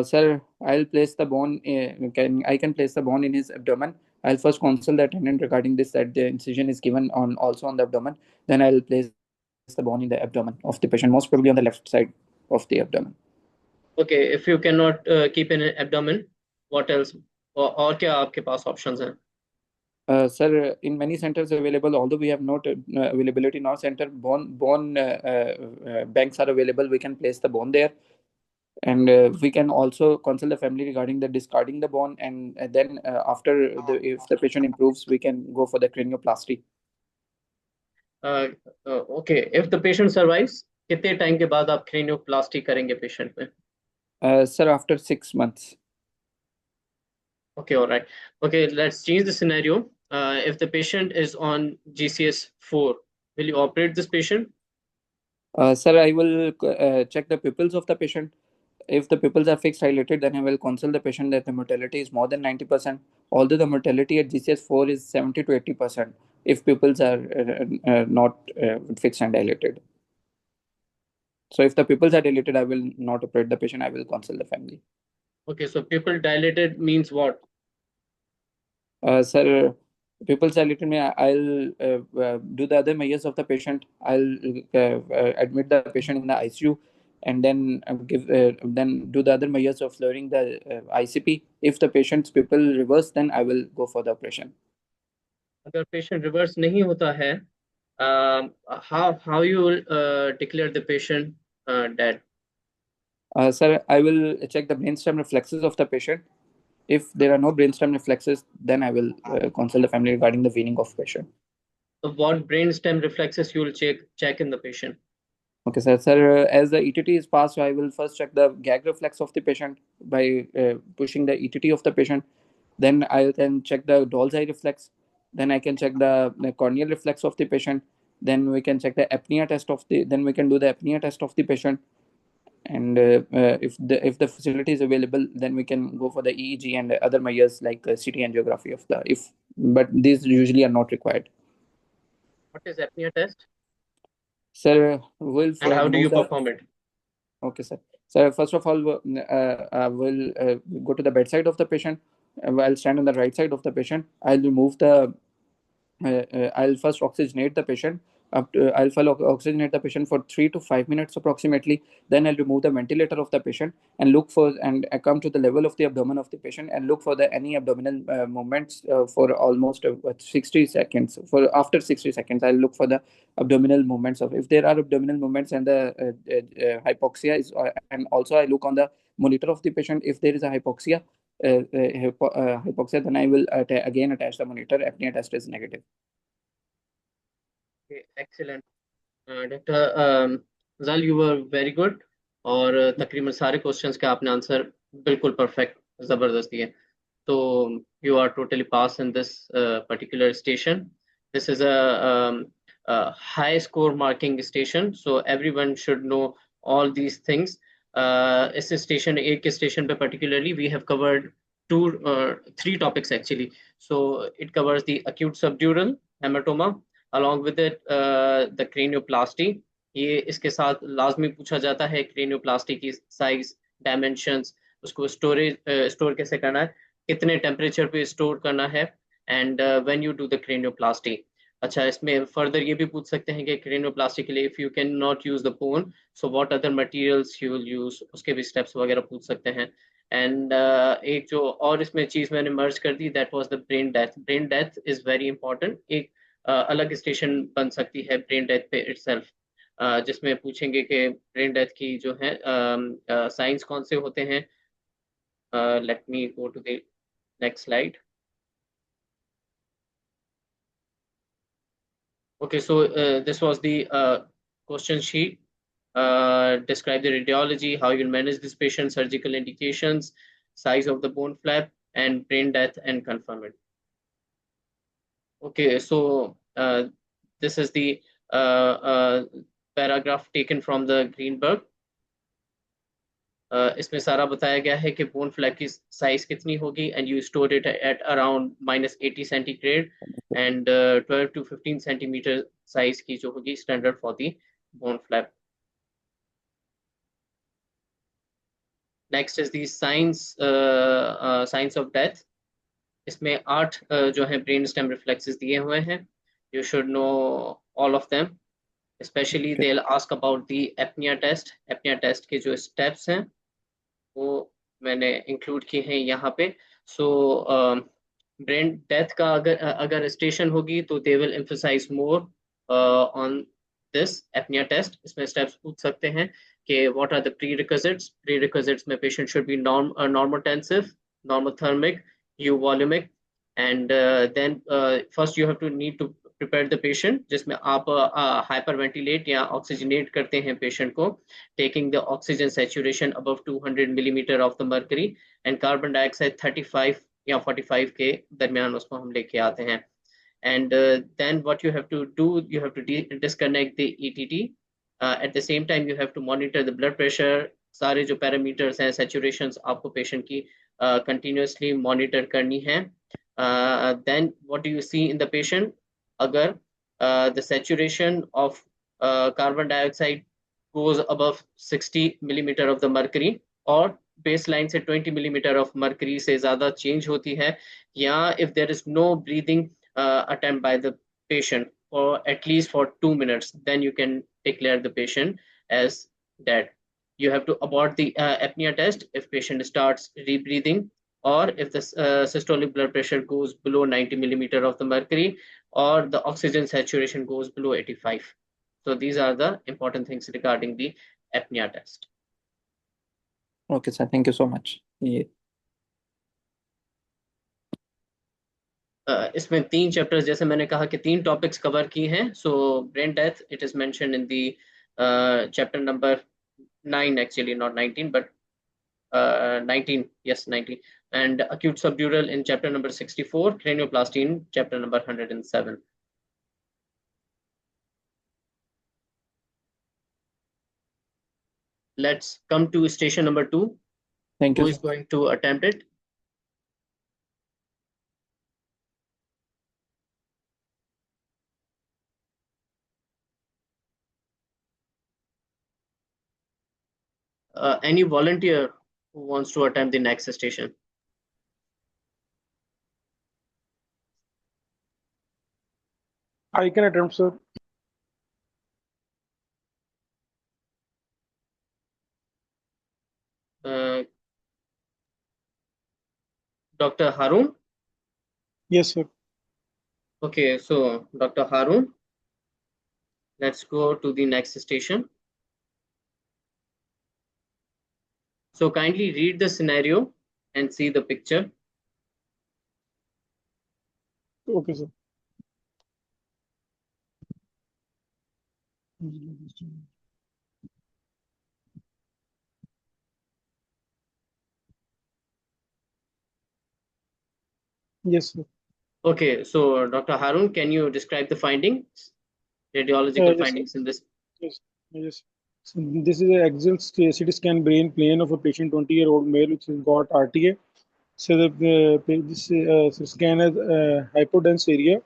Speaker 7: Sir, I'll place the bone. I can place the bone in his abdomen. I'll first consult the attendant regarding this, that the incision is given also on the abdomen. Then I'll place the bone in the abdomen of the patient, most probably on the left side of the abdomen.
Speaker 6: Okay, if you cannot keep in an abdomen, what else? और क्या आपके पास options हैं?
Speaker 7: Sir, in many centers available, although we have not availability in our center, bone banks are available. We can place the bone there, and we can also consult the family regarding the discarding the bone, and then after if the patient improves, we can go for the cranioplasty.
Speaker 6: Okay, if the patient survives, कितने time के बाद आप क्रेनियोप्लास्टी करेंगे patient में?
Speaker 7: Sir, after 6 months.
Speaker 6: Okay, all right. Okay, let's change the scenario. If the patient is on GCS 4, will you operate this patient?
Speaker 7: Sir, I will check the pupils of the patient. If the pupils are fixed dilated, then I will consult the patient that the mortality is more than 90%. Although the mortality at GCS 4 is 70 to 80% if pupils are not fixed and dilated. So if the pupils are dilated, I will not operate the patient. I will consult the family.
Speaker 6: Okay, so pupil dilated means what?
Speaker 7: Sir, pupils dilated means I'll do the other measures of the patient. I'll admit the patient in the ICU, and then then do the other measures of lowering the ICP. If the patient's pupil reverse, then I will go for the operation.
Speaker 6: अगर patient reverse नहीं होता है, how you will declare the patient dead?
Speaker 7: Sir, I will check the brainstem reflexes of the patient. If there are no brainstem reflexes, then I will consult the family regarding the weaning of patient.
Speaker 6: So what brainstem reflexes you will check in the patient?
Speaker 7: Okay, sir. Sir, as the ETT is passed, so I will first check the gag reflex of the patient by pushing the ETT of the patient. Then I can check the doll's eye reflex. Then I can check the corneal reflex of the patient. Then we can check the apnea test of the. Then we can do the apnea test of the patient. And if the facility is available, then we can go for the EEG and other measures like CT angiography of the if. But these usually are not required.
Speaker 6: What is apnea test?
Speaker 7: Sir, we'll
Speaker 6: And how do you perform it?
Speaker 7: Okay, sir. So first of all, we'll go to the bedside of the patient. I'll stand on the right side of the patient. I'll remove the. I'll first oxygenate the patient. I'll oxygenate the patient for 3 to 5 minutes approximately. Then I'll remove the ventilator of the patient and look for and come to the level of the abdomen of the patient and look for the any abdominal movements for almost 60 seconds. For after 60 seconds, I'll look for the abdominal movements of if there are abdominal movements and the hypoxia is and also I look on the monitor of the patient if there is a hypoxia. Hypoxia, then I will again attach the monitor. Apnea test is negative.
Speaker 6: Okay, excellent. Dr. Zal, you were very good और तकरीबन सारे questions का आपने answer बिल्कुल perfect जबरदस्त दिए. So you are totally passed in this particular station. This is a high score marking station, so everyone should know all these things. इस station एक के स्टेशन पे particularly we have covered three topics actually. So it covers the acute subdural hematoma, along with it the cranioplasty. ये इसके साथ लाजमी पूछा जाता है क्रेनियोप्लास्टी की साइज, डायमेंशंस, उसको स्टोर कैसे करना है, कितने टेम्परेचर पे स्टोर करना है, and when you do the cranioplasty. अच्छा, इसमें फर्दर ये भी पूछ सकते हैं कि क्रेनियोप्लास्टी के लिए if you can not use the bone, so what other materials you will use, उसके भी स्टेप्स वगैरह पूछ सकते हैं. एंड एक जो और इसमें चीज मैंने मर्ज कर दी, that was the brain death. Brain death is very important. एक अलग स्टेशन बन सकती है ब्रेन डेथ पे इटसेल्फ, जिसमें पूछेंगे कि ब्रेन डेथ की जो है साइंस कौन से होते हैं. Let me go to the next slide. Okay, so this was the question sheet. Describe the radiology, how you'll manage this patient, surgical indications, size of the bone flap, and brain death, and confirm it. Okay, so this is the paragraph taken from the Greenberg. इसमें सारा बताया गया है कि bone flap की size कितनी होगी, and you store it at around -80 centigrade, and 12 to 15 centimetre size की जो होगी standard for the bone flap. Next is the science of death. इसमें 8 जो है ब्रेन स्टेम रिफ्लेक्सेस दिए हुए हैं. You should know all of them. Specially they will ask about the apnoea test. Apnoea test के जो स्टेप्स हैं वो मैंने इंक्लूड किए हैं यहाँ पे. सो ब्रेन डेथ का अगर स्टेशन होगी तो they will emphasise more on this apnoea test. इसमें स्टेप्स पूछ सकते हैं कि what are the prerequisites में patient should be normotensive, normothermic, euvolaemic, and then first you have to need to prepare the patient, जिसमें आप hyper ventilate या oxygenate करते हैं पेशेंट को, taking the oxygen saturation above 200 millimetre of the mercury and carbon dioxide 35 या 45 के दरमियान उसको हम लेके आते हैं। And then what you have to do, you have to disconnect the ETT, at the same time you have to monitor the blood pressure. सारे जो पैरामीटर्स हैं, सैचुरेशंस आपको पेशेंट की कंटिन्यूसली मॉनिटर करनी है। Then what do you see in the patient, अगर the saturation of carbon dioxide goes above 60 millimeter of the mercury और baseline से 20 millimeter of mercury से ज़्यादा change होती है, या if there is no breathing attempt by the patient for at least for 2 minutes, then you can declare the patient as dead. You have to abort the apnea test if patient starts rebreathing, or if the systolic blood pressure goes below 90 millimeter of the mercury, or the oxygen saturation goes below 85. So these are the important things regarding the apnea test.
Speaker 7: Okay, sir. Thank you so much. Yeah.
Speaker 6: इसमें 3 chapters, जैसे मैंने कहा कि 3 topics cover की हैं। So brain death, it is mentioned in the chapter number 9, actually not 19 but 19, yes 19, and acute subdural in chapter number 64, cranioplasty in chapter number 107. Let's come to station number 2.
Speaker 7: Thank you,
Speaker 6: Who is
Speaker 7: sir.
Speaker 6: going to attempt it? Any volunteer who wants to attempt the next station?
Speaker 3: I can attempt, sir.
Speaker 6: Dr. Harun?
Speaker 3: Yes, sir.
Speaker 6: Okay, so Dr. Harun, let's go to the next station. So kindly read the scenario and see the picture.
Speaker 3: Okay, sir. Yes, sir.
Speaker 6: Okay, so Dr. Harun, can you describe the findings, radiological
Speaker 3: Yes, sir.
Speaker 6: findings in this?
Speaker 3: Yes, yes. So this is an axial CT scan brain plane of a patient, 20-year-old male, which has got RTA. So this scan has hyperdense area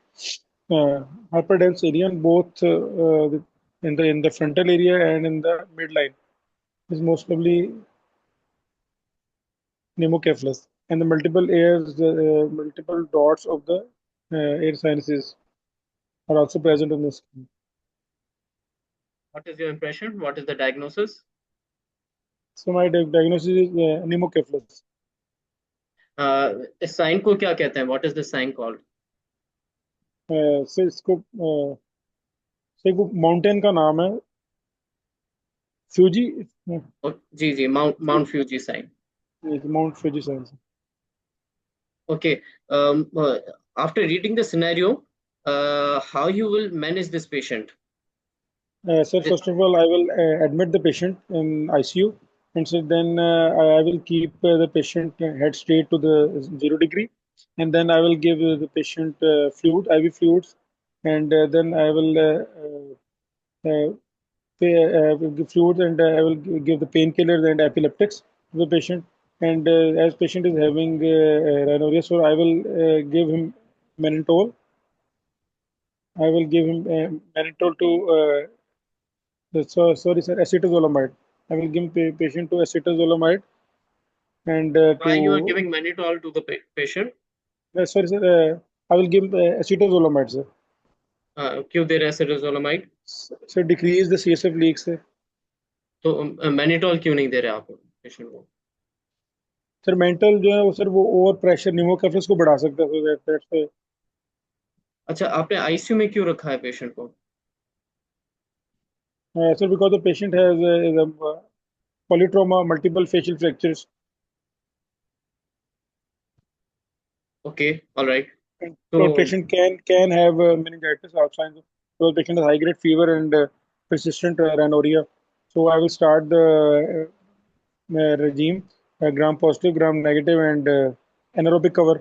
Speaker 3: in both in the frontal area and in the midline. Is most probably pneumocephalus, and the multiple dots of the air sinuses are also present on the scan.
Speaker 6: What is your impression? What is the diagnosis?
Speaker 3: So my diagnosis is pneumocephalus.
Speaker 6: इस sign को क्या कहते हैं? What is the sign called?
Speaker 3: से इसको mountain का नाम है फ्यूजी.
Speaker 6: जी Mount Fuji sign.
Speaker 3: Mount Fuji sign.
Speaker 6: Okay. After reading the scenario, how you will manage this patient?
Speaker 3: Sir, first of all, I will admit the patient in ICU, and so then I will keep the patient head straight to the 0 degree, and then I will give the patient fluid, IV fluids, and then I will give fluids, and I will give the painkillers and epileptics to the patient. And as patient is having rhinorrhea, so I will give him mannitol. I will give him mannitol to sorry, sir, acetazolamide. I will give patient to acetazolamide, and
Speaker 6: Why you are giving mannitol to the patient?
Speaker 3: sorry, sir, I will give acetazolamide, sir.
Speaker 6: क्यों दे रहे हैं acetazolamide?
Speaker 3: Sir, decrease the CSF leaks, sir.
Speaker 6: तो mannitol क्यों नहीं दे रहे आप patient को?
Speaker 3: Sir mental जो है वो सर वो ओवर प्रेशर निमोकैफिस को बढ़ा सकता है, so that's
Speaker 6: अच्छा, आपने आईसीयू में क्यों रखा है पेशेंट को?
Speaker 3: sir, because the patient has polytrauma, multiple facial fractures.
Speaker 6: Okay, alright. तो
Speaker 3: So patient can have meningitis also. So the patient has high grade fever and persistent rhinorrhea. So I will start the regime gram positive, gram negative, and anaerobic cover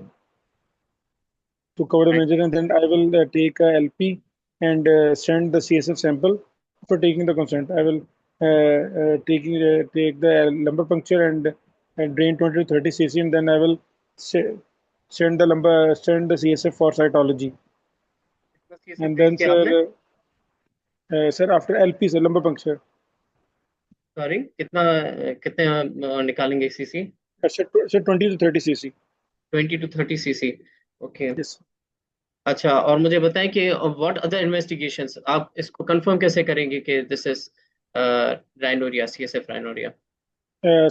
Speaker 3: to cover the meningitis, and then I will take a LP and send the CSF sample for taking the consent. I will take the lumbar puncture and drain 20 to 30 cc, and then I will se- send the CSF for cytology.
Speaker 6: कितना
Speaker 3: And
Speaker 6: भेज
Speaker 3: then
Speaker 6: दिया आपने?
Speaker 3: sir after LP sir lumbar puncture.
Speaker 6: Sorry, कितना कितने निकालेंगे CC?
Speaker 3: Sir 20 to 30 cc.
Speaker 6: 20 to 30 cc। Okay.
Speaker 3: Yes.
Speaker 6: अच्छा, और मुझे बताएं कि व्हाट अदर इन्वेस्टिगेशंस आप इसको कंफर्म कैसे करेंगे कि this is rhinorrhoea, CSF rhinorrhoea?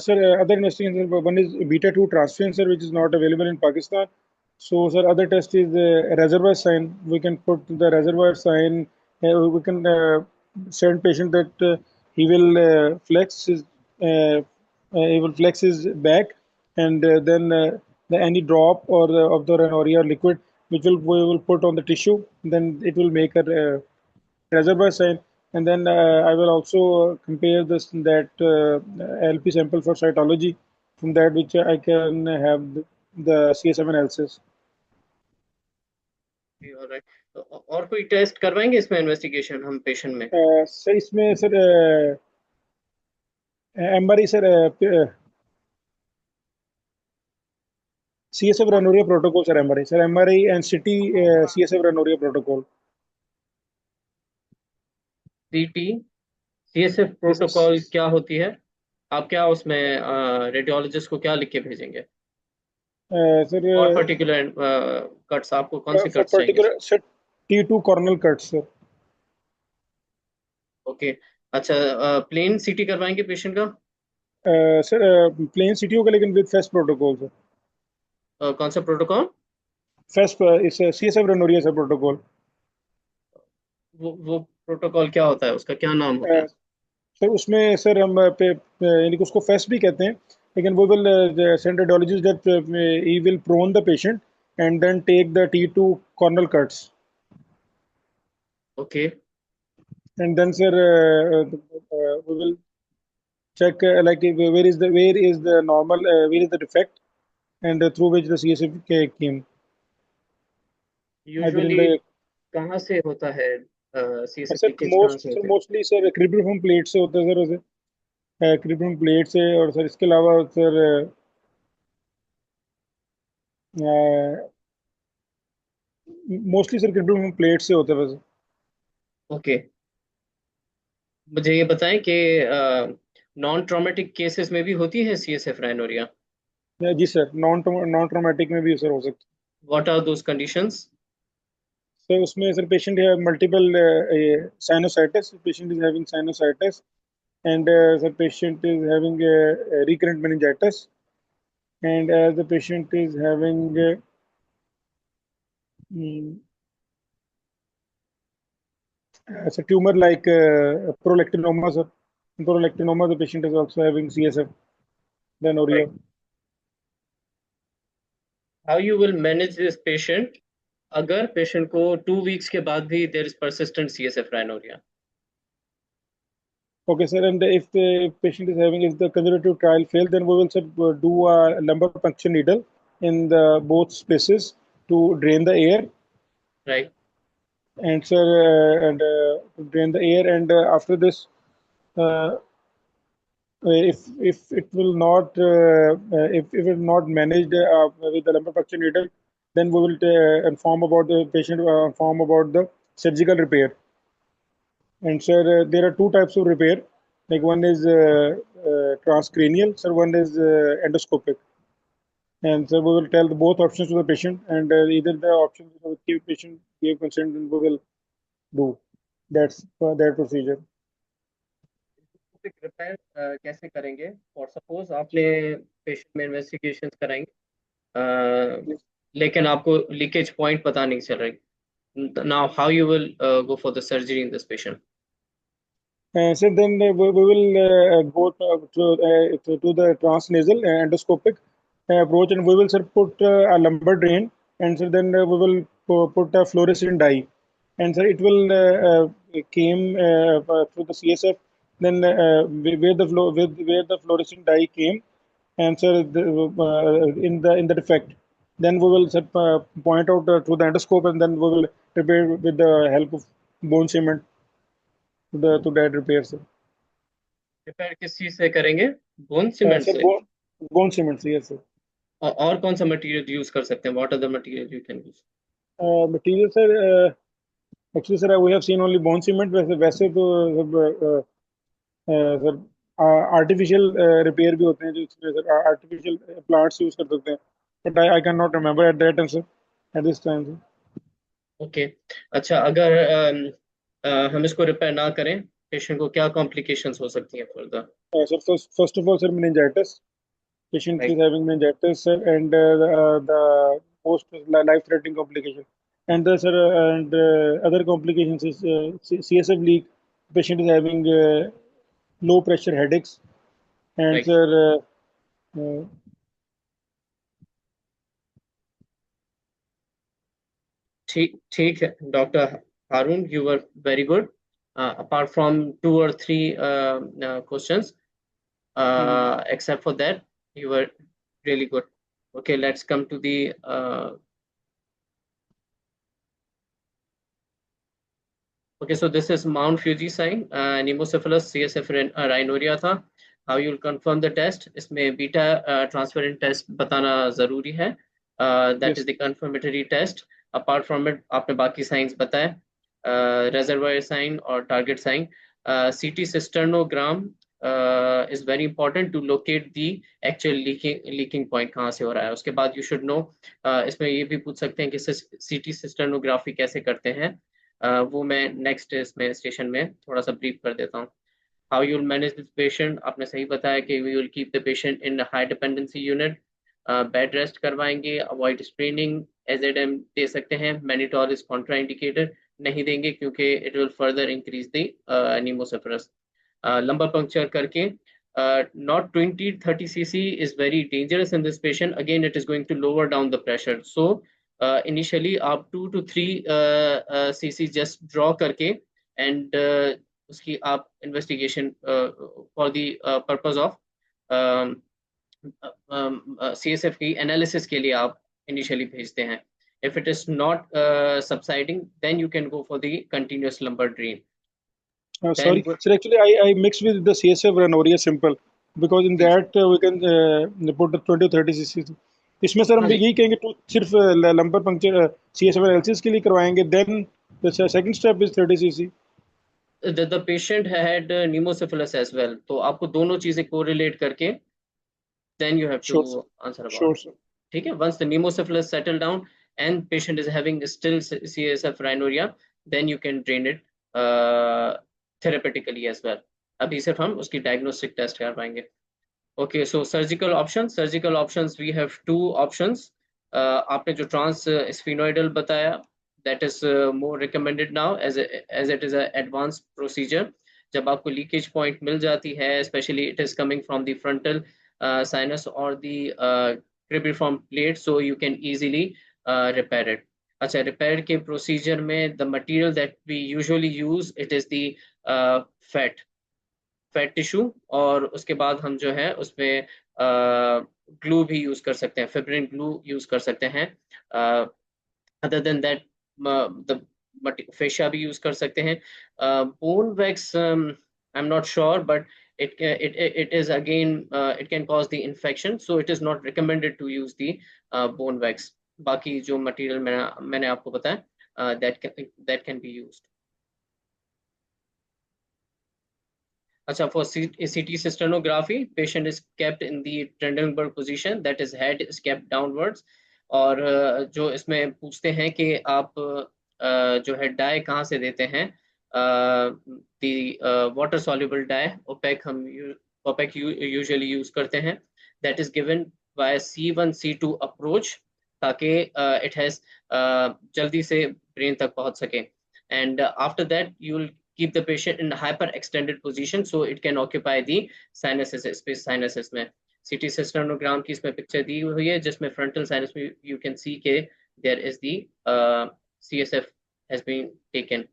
Speaker 3: Sir, other investigations, one is beta 2 transferrin, sir, which is not available in Pakistan. So, sir, other test is reservoir sign. We can put the reservoir sign. We can send patient that he will flex his back, and then any drop or of the rhinorrhea liquid, which we will put on the tissue. Then it will make a reservoir sign, and then I will also compare this that LP sample for cytology, from that which I can have the CSF analysis.
Speaker 6: Alright. और कोई test करवाएंगे इसमें, investigation हम patient में?
Speaker 3: Sir इसमें sir MRI sir CSF rhinorrhea protocol sir MRI and CT CSF rhinorrhea protocol.
Speaker 6: सीटी CSF protocol क्या होती है? आप क्या उसमें रेडियोलॉजिस्ट को क्या लिख के भेजेंगे?
Speaker 3: सर
Speaker 6: और पर्टिकुलर कट्स, आपको कौन से
Speaker 3: for
Speaker 6: कट्स चाहिए?
Speaker 3: particular sir T2 corneal cuts sir.
Speaker 6: Okay. अच्छा, प्लेन सीटी करवाएंगे पेशेंट का?
Speaker 3: सर प्लेन CT होगा लेकिन विद फेस्ट प्रोटोकॉल सर.
Speaker 6: कौन सा प्रोटोकॉल?
Speaker 3: फेस्ट इस CSF rhinorrhea सर प्रोटोकॉल.
Speaker 6: वो प्रोटोकॉल क्या होता है, उसका क्या नाम होता है?
Speaker 3: सर उसमें सर हम यानी कि उसको फेस्ट भी कहते हैं, लेकिन वो will send radiologist that he will prone the patient and then take the T2 corneal cuts,
Speaker 6: okay.
Speaker 3: and then sir we will check like where is the normal where is the defect, and through which the CSF came either in
Speaker 6: usually
Speaker 3: the
Speaker 6: कहाँ से होता है CSF
Speaker 3: sir
Speaker 6: leakage, कहाँ से होते हैं?
Speaker 3: Mostly sir cribriform plate से होता है सर वैसे, क्रिब्रिफॉर्म प्लेट से. और सर इसके अलावा sir mostly sir cribriform plate से होता है वैसे.
Speaker 6: ओके। मुझे ये बताएं कि नॉन ट्रॉमेटिक केसेस में भी होती है सीएसएफ राइनोरिया?
Speaker 3: जी सर, नॉन ट्रॉमेटिक में भी सर हो सकता
Speaker 6: व्हाट आर दोस कंडीशंस?
Speaker 3: है. सर उसमें सर पेशेंट है multiple sinusitis, patient is having sinusitis, and sir patient is having recurrent meningitis, and as the patient is having a tumor like prolactinoma sir. In prolactinoma the patient is also having CSF rhinorrhea.
Speaker 6: How you will manage this patient अगर patient को 2 weeks के बाद भी there is persistent CSF rhinorrhoea?
Speaker 3: Okay, sir. And if the patient is having, if the conservative trial failed, then we will sir, do a lumbar puncture needle in the both spaces to drain the air.
Speaker 6: Right.
Speaker 3: And sir, drain the air. And after this, uh, if it will not, if it not managed with the lumbar puncture needle, then we will inform about the patient, inform about the surgical repair. And sir, there are two types of repair. Like one is transcranial, sir. One is endoscopic. And so we will tell both options to the patient, and either the option the patient give consent, and we will do. That's that procedure.
Speaker 6: Endoscopic repair कैसे करेंगे? और suppose आपने patient में investigation कराएंगे, लेकिन आपको leakage point पता नहीं चल रही. Now, how you will go for the surgery in this patient?
Speaker 3: So then we will go to the transnasal endoscopic approach, and we will sir put a lumbar drain, and so then we will put a fluorescein dye, and sir it will came through the CSF, then where the fluorescein dye came, and sir in the defect, then we will sir point out through the endoscope, and then we will repair with the help of bone cement to that repair, sir.
Speaker 6: Repair किस चीज से करेंगे? Bone cement
Speaker 3: Sir,
Speaker 6: से?
Speaker 3: bone cement, yes, sir.
Speaker 6: और कौन सा material use कर सकते हैं? What are the material you can use?
Speaker 3: Material, sir. Actually, sir, we have seen only bone cement. वैसे तो सर artificial repair भी होते हैं जो इसमें सर artificial plants use कर सकते हैं. But I cannot remember at that time, sir. At this time, sir.
Speaker 6: Okay. अच्छा, अगर हम इसको रिपेयर ना करें, पेशेंट को क्या कॉम्प्लिकेशंस हो सकती हैं further?
Speaker 3: Sir, first of all, sir, meningitis. Patient is having meningitis, sir, and the post life-threatening complication. And the sir and other complications is CSF leak. Patient is having low pressure headaches, and
Speaker 6: Right.
Speaker 3: sir
Speaker 6: ठीक है doctor Haroon, you were very good. Apart from 2 or 3 questions, except for that, you were really good. Okay, let's come to the okay, so this is Mount Fuji sign, pneumocephalus, CSF rhinorrhea था. How you will confirm the test? इसमें beta transferrin test बताना जरूरी है. That is the confirmatory test. Apart from it, आपने बाकी signs बताए, reservoir sign और target sign. CT cysternogram is very important to locate the actual leaking point कहाँ से हो रहा है. उसके बाद you should know, इसमें ये भी पूछ सकते हैं कि CT cysternography कैसे करते हैं. वो मैं नेक्स्ट इसमें स्टेशन में थोड़ा सा ब्रीफ कर देता हूँ. How you will manage this patient? आपने सही बताया कि we will keep the patient in high dependency unit. Bed rest करवाएंगे, अवॉइड स्ट्रेनिंग, एजेडम दे सकते हैं. मैनिटोल इज कॉन्ट्राइंडिकेटेड, नहीं देंगे क्योंकि it will further increase the pneumocephalus. Lumbar puncture करके, not 20-30 cc is very dangerous in this patient. Again, it is going to lower down the pressure. So initially आप 2 to 3 cc just draw करके, and उसकी आप investigation for the purpose of CSF की analysis के लिए आप initially भेजते हैं. If it is not subsiding, then you can go for the continuous lumbar drain.
Speaker 3: Sorry, sir. Actually, I mixed with the CSF rhinorrhea simple, because in that we can put the 20-30 cc. इसमें sir हम यही कहेंगे तो सिर्फ lumbar puncture CSF analysis के लिए करवाएंगे. Then the second step is 30 cc.
Speaker 6: The patient had pneumocephalus as well, तो आपको दोनों चीजें correlate करके then you have to answer about.
Speaker 3: Sure, sir.
Speaker 6: ठीक है. Once the pneumocephalus settle down and patient is having still CSF rhinorrhea, then you can drain it therapeutically as well. अभी सिर्फ हम उसकी diagnostic test कर पाएंगे. Okay, so surgical options we have 2 options. आपने जो trans-sphenoidal बताया, that is more recommended now as it is an advanced procedure. जब आपको leakage point मिल जाती है, especially it is coming from the frontal sinus or the cribriform plate, so you can easily repair it. अच्छा, repair के procedure में the material that we usually use, it is the fat tissue, और उसके बाद हम जो है उसमें glue भी use कर सकते हैं, fibrin glue use कर सकते हैं. Other than that, the fascia भी use कर सकते हैं. Bone wax, I'm not sure, but it is again it can cause the infection, so it is not recommended to use the bone wax. बाकी जो material मैंने आपको बताया, that can be used. अच्छा, for CT cysternography, patient is kept in the Trendelenburg position, that is head is kept downwards. और जो इसमें पूछते हैं कि आप जो है डाई कहाँ से देते हैं, the water soluble dye opaque हम opaque usually use करते हैं, that is given by C1 C2 approach ताकि it has जल्दी से brain तक पहुंच सके, and after that you will keep the patient in hyper extended position so it can occupy the sinuses, space sinuses में. CT cystanogram की इसमें picture दी हुई है जिसमें frontal sinus में you can see के there is the CSF has been taken.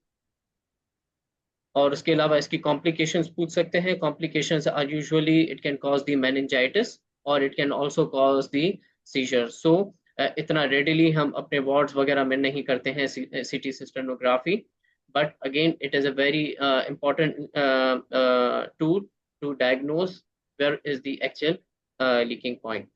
Speaker 6: और उसके अलावा इसकी कॉम्प्लिकेशंस पूछ सकते हैं. Complications are usually it can cause the meningitis और it can also cause the seizure. So इतना रेडिली हम अपने वार्ड्स वगैरह में नहीं करते हैं CT cisternography, but again it is a very important tool to diagnose where is the actual leaking point.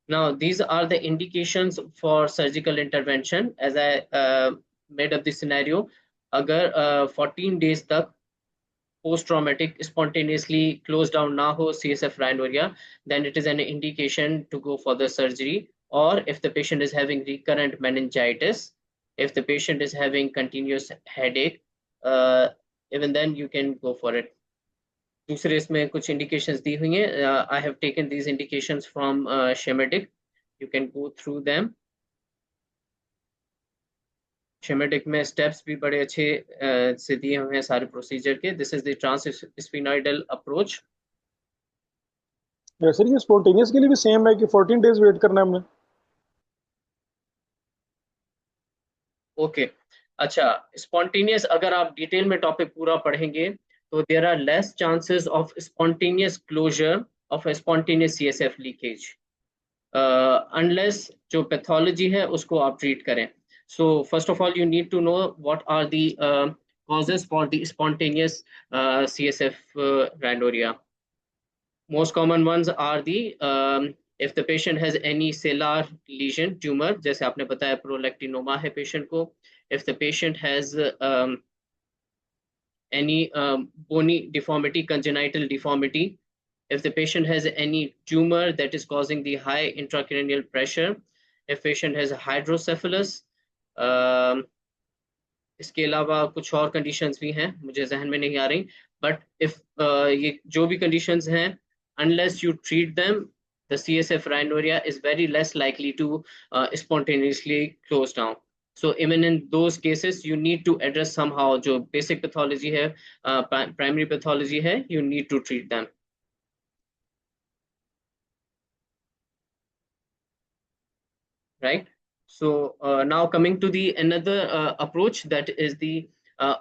Speaker 6: Now, these are the indications for surgical intervention. As I made up the scenario, अगर 14 days तक post-traumatic spontaneously closed down ना हो CSF rhinorrhea, then it is an indication to go for the surgery. Or if the patient is having recurrent meningitis, if the patient is having continuous headache, even then you can go for it. दूसरे इसमें कुछ indications दी हुई हैं. I have taken these indications from Schematic. You can go through them. Schematic में steps भी बड़े अच्छे से दिए हुए हैं सारे प्रोसीजर के. This is the transsphenoidal approach.
Speaker 3: Sir ये स्पॉन्टेनियस के लिए भी सेम है कि 14 डेज वेट करना है हमने?
Speaker 6: ओके, अच्छा, स्पॉन्टेनियस अगर आप डिटेल में टॉपिक पूरा पढ़ेंगे तो there are less chances of spontaneous closure of a spontaneous CSF leakage unless जो pathology है उसको आप treat करें. So first of all you need to know what are the causes for the spontaneous CSF rhinorrhea. Most common ones are the if the patient has any sellar lesion tumor, जैसे आपने बताया prolactinoma है patient को. If the patient has any bony deformity, congenital deformity, if the patient has any tumor that is causing the high intracranial pressure, if patient has hydrocephalus, इसके अलावा कुछ और conditions भी हैं मुझे जहन में नहीं आ रही, but if ये जो भी conditions हैं, unless you treat them, the CSF rhinorrhea is very less likely to spontaneously close down. So even in those cases, you need to address somehow जो basic pathology है, primary pathology है, you need to treat them. Right? So now coming to the another approach, that is the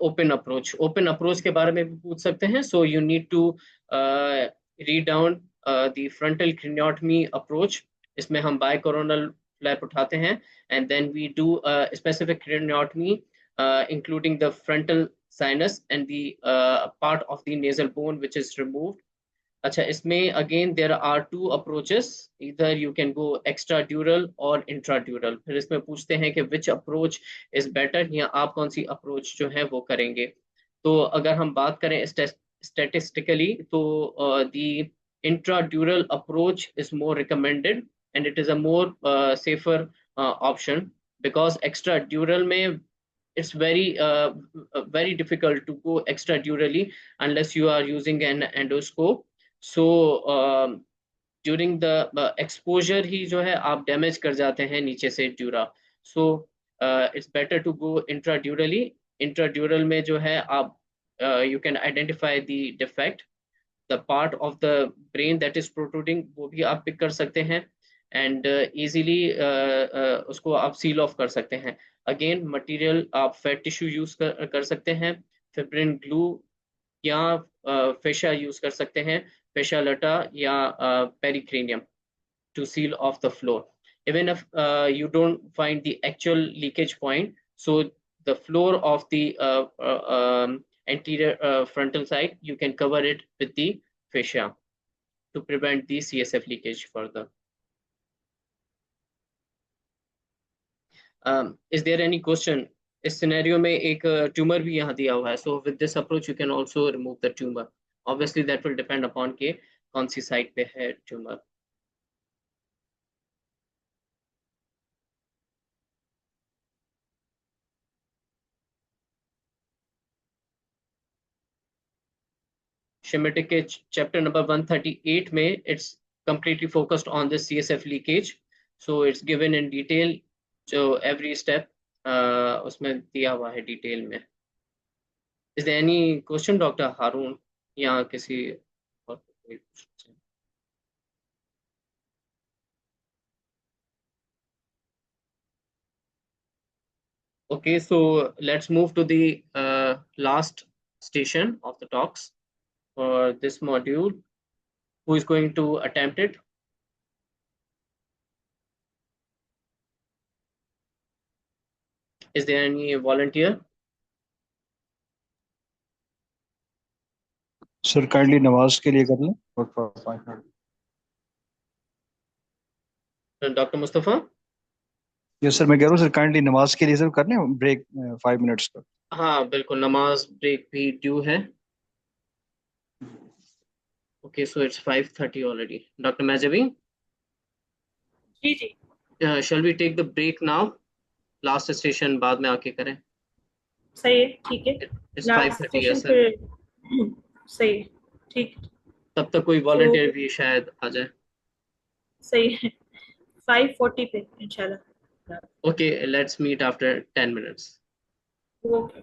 Speaker 6: open approach. Open approach के बारे में भी पूछ सकते हैं. So you need to read down the frontal craniotomy approach. इसमें हम bicoronal flap उठाते हैं and then we do a specific craniotomy including the frontal sinus and the part of the nasal bone which is removed. अच्छा, इसमें again there are two approaches, either you can go extradural or intradural. फिर इसमें पूछते हैं कि which approach is better, या आप कौन सी approach जो है वो करेंगे. तो अगर हम बात करें statistically तो the intradural approach is more recommended and it is a more safer option, because extradural में it's very difficult to go extradurally unless you are using an endoscope. So during the exposure ही जो है आप damage कर जाते हैं नीचे से dura. So it's better to go intradurally. Intradural में जो है आप you can identify the defect, the part of the brain that is protruding वो भी आप pick कर सकते हैं and easily उसको आप seal off कर सकते हैं. Again material आप fat tissue use कर सकते हैं, fibrin glue या fascia use कर सकते हैं, fascia lata या pericranium to seal off the floor. Even if you don't find the actual leakage point, so the floor of the anterior frontal side, you can cover it with the fascia to prevent the CSF leakage further. Is there any question? इस scenario में एक tumour भी यहाँ दिया हुआ है. So with this approach you can also remove the tumor. Obviously that will depend upon के कौन सी साइड पे है ट्यूमर. शिमेटिक के चैप्टर नंबर 138 में it's completely focused on this CSF leakage, so it's given in detail, so every step उसमें दिया हुआ है डिटेल में. Is there any question, Dr. Harun, या किसी और कोई question? Okay, so let's move to the last station of the talks for this module. Who is going to attempt it? Is there any volunteer?
Speaker 2: Sir kindly नमाज के लिए कर लें और 5 minute.
Speaker 6: Dr. Mustafa?
Speaker 2: Yes sir, मैं कह रहा हूँ सर काइंडली नमाज के लिए सर कर लें ब्रेक 5 मिनट्स का.
Speaker 6: हाँ बिल्कुल, नमाज ब्रेक भी ड्यू है. Okay, so it's 5:30 already. Dr. Mazavi?
Speaker 1: Ji ji.
Speaker 6: Shall we take the break now? Last session बाद में आके करें.
Speaker 1: सही है, ठीक है.
Speaker 6: It's 5:30 है सर.
Speaker 1: सही है, ठीक.
Speaker 6: तब तक कोई वॉलंटियर भी शायद आ जाए.
Speaker 1: सही है. 5:40 पे इंशाल्लाह.
Speaker 6: Okay, let's meet after 10 minutes.
Speaker 1: Okay.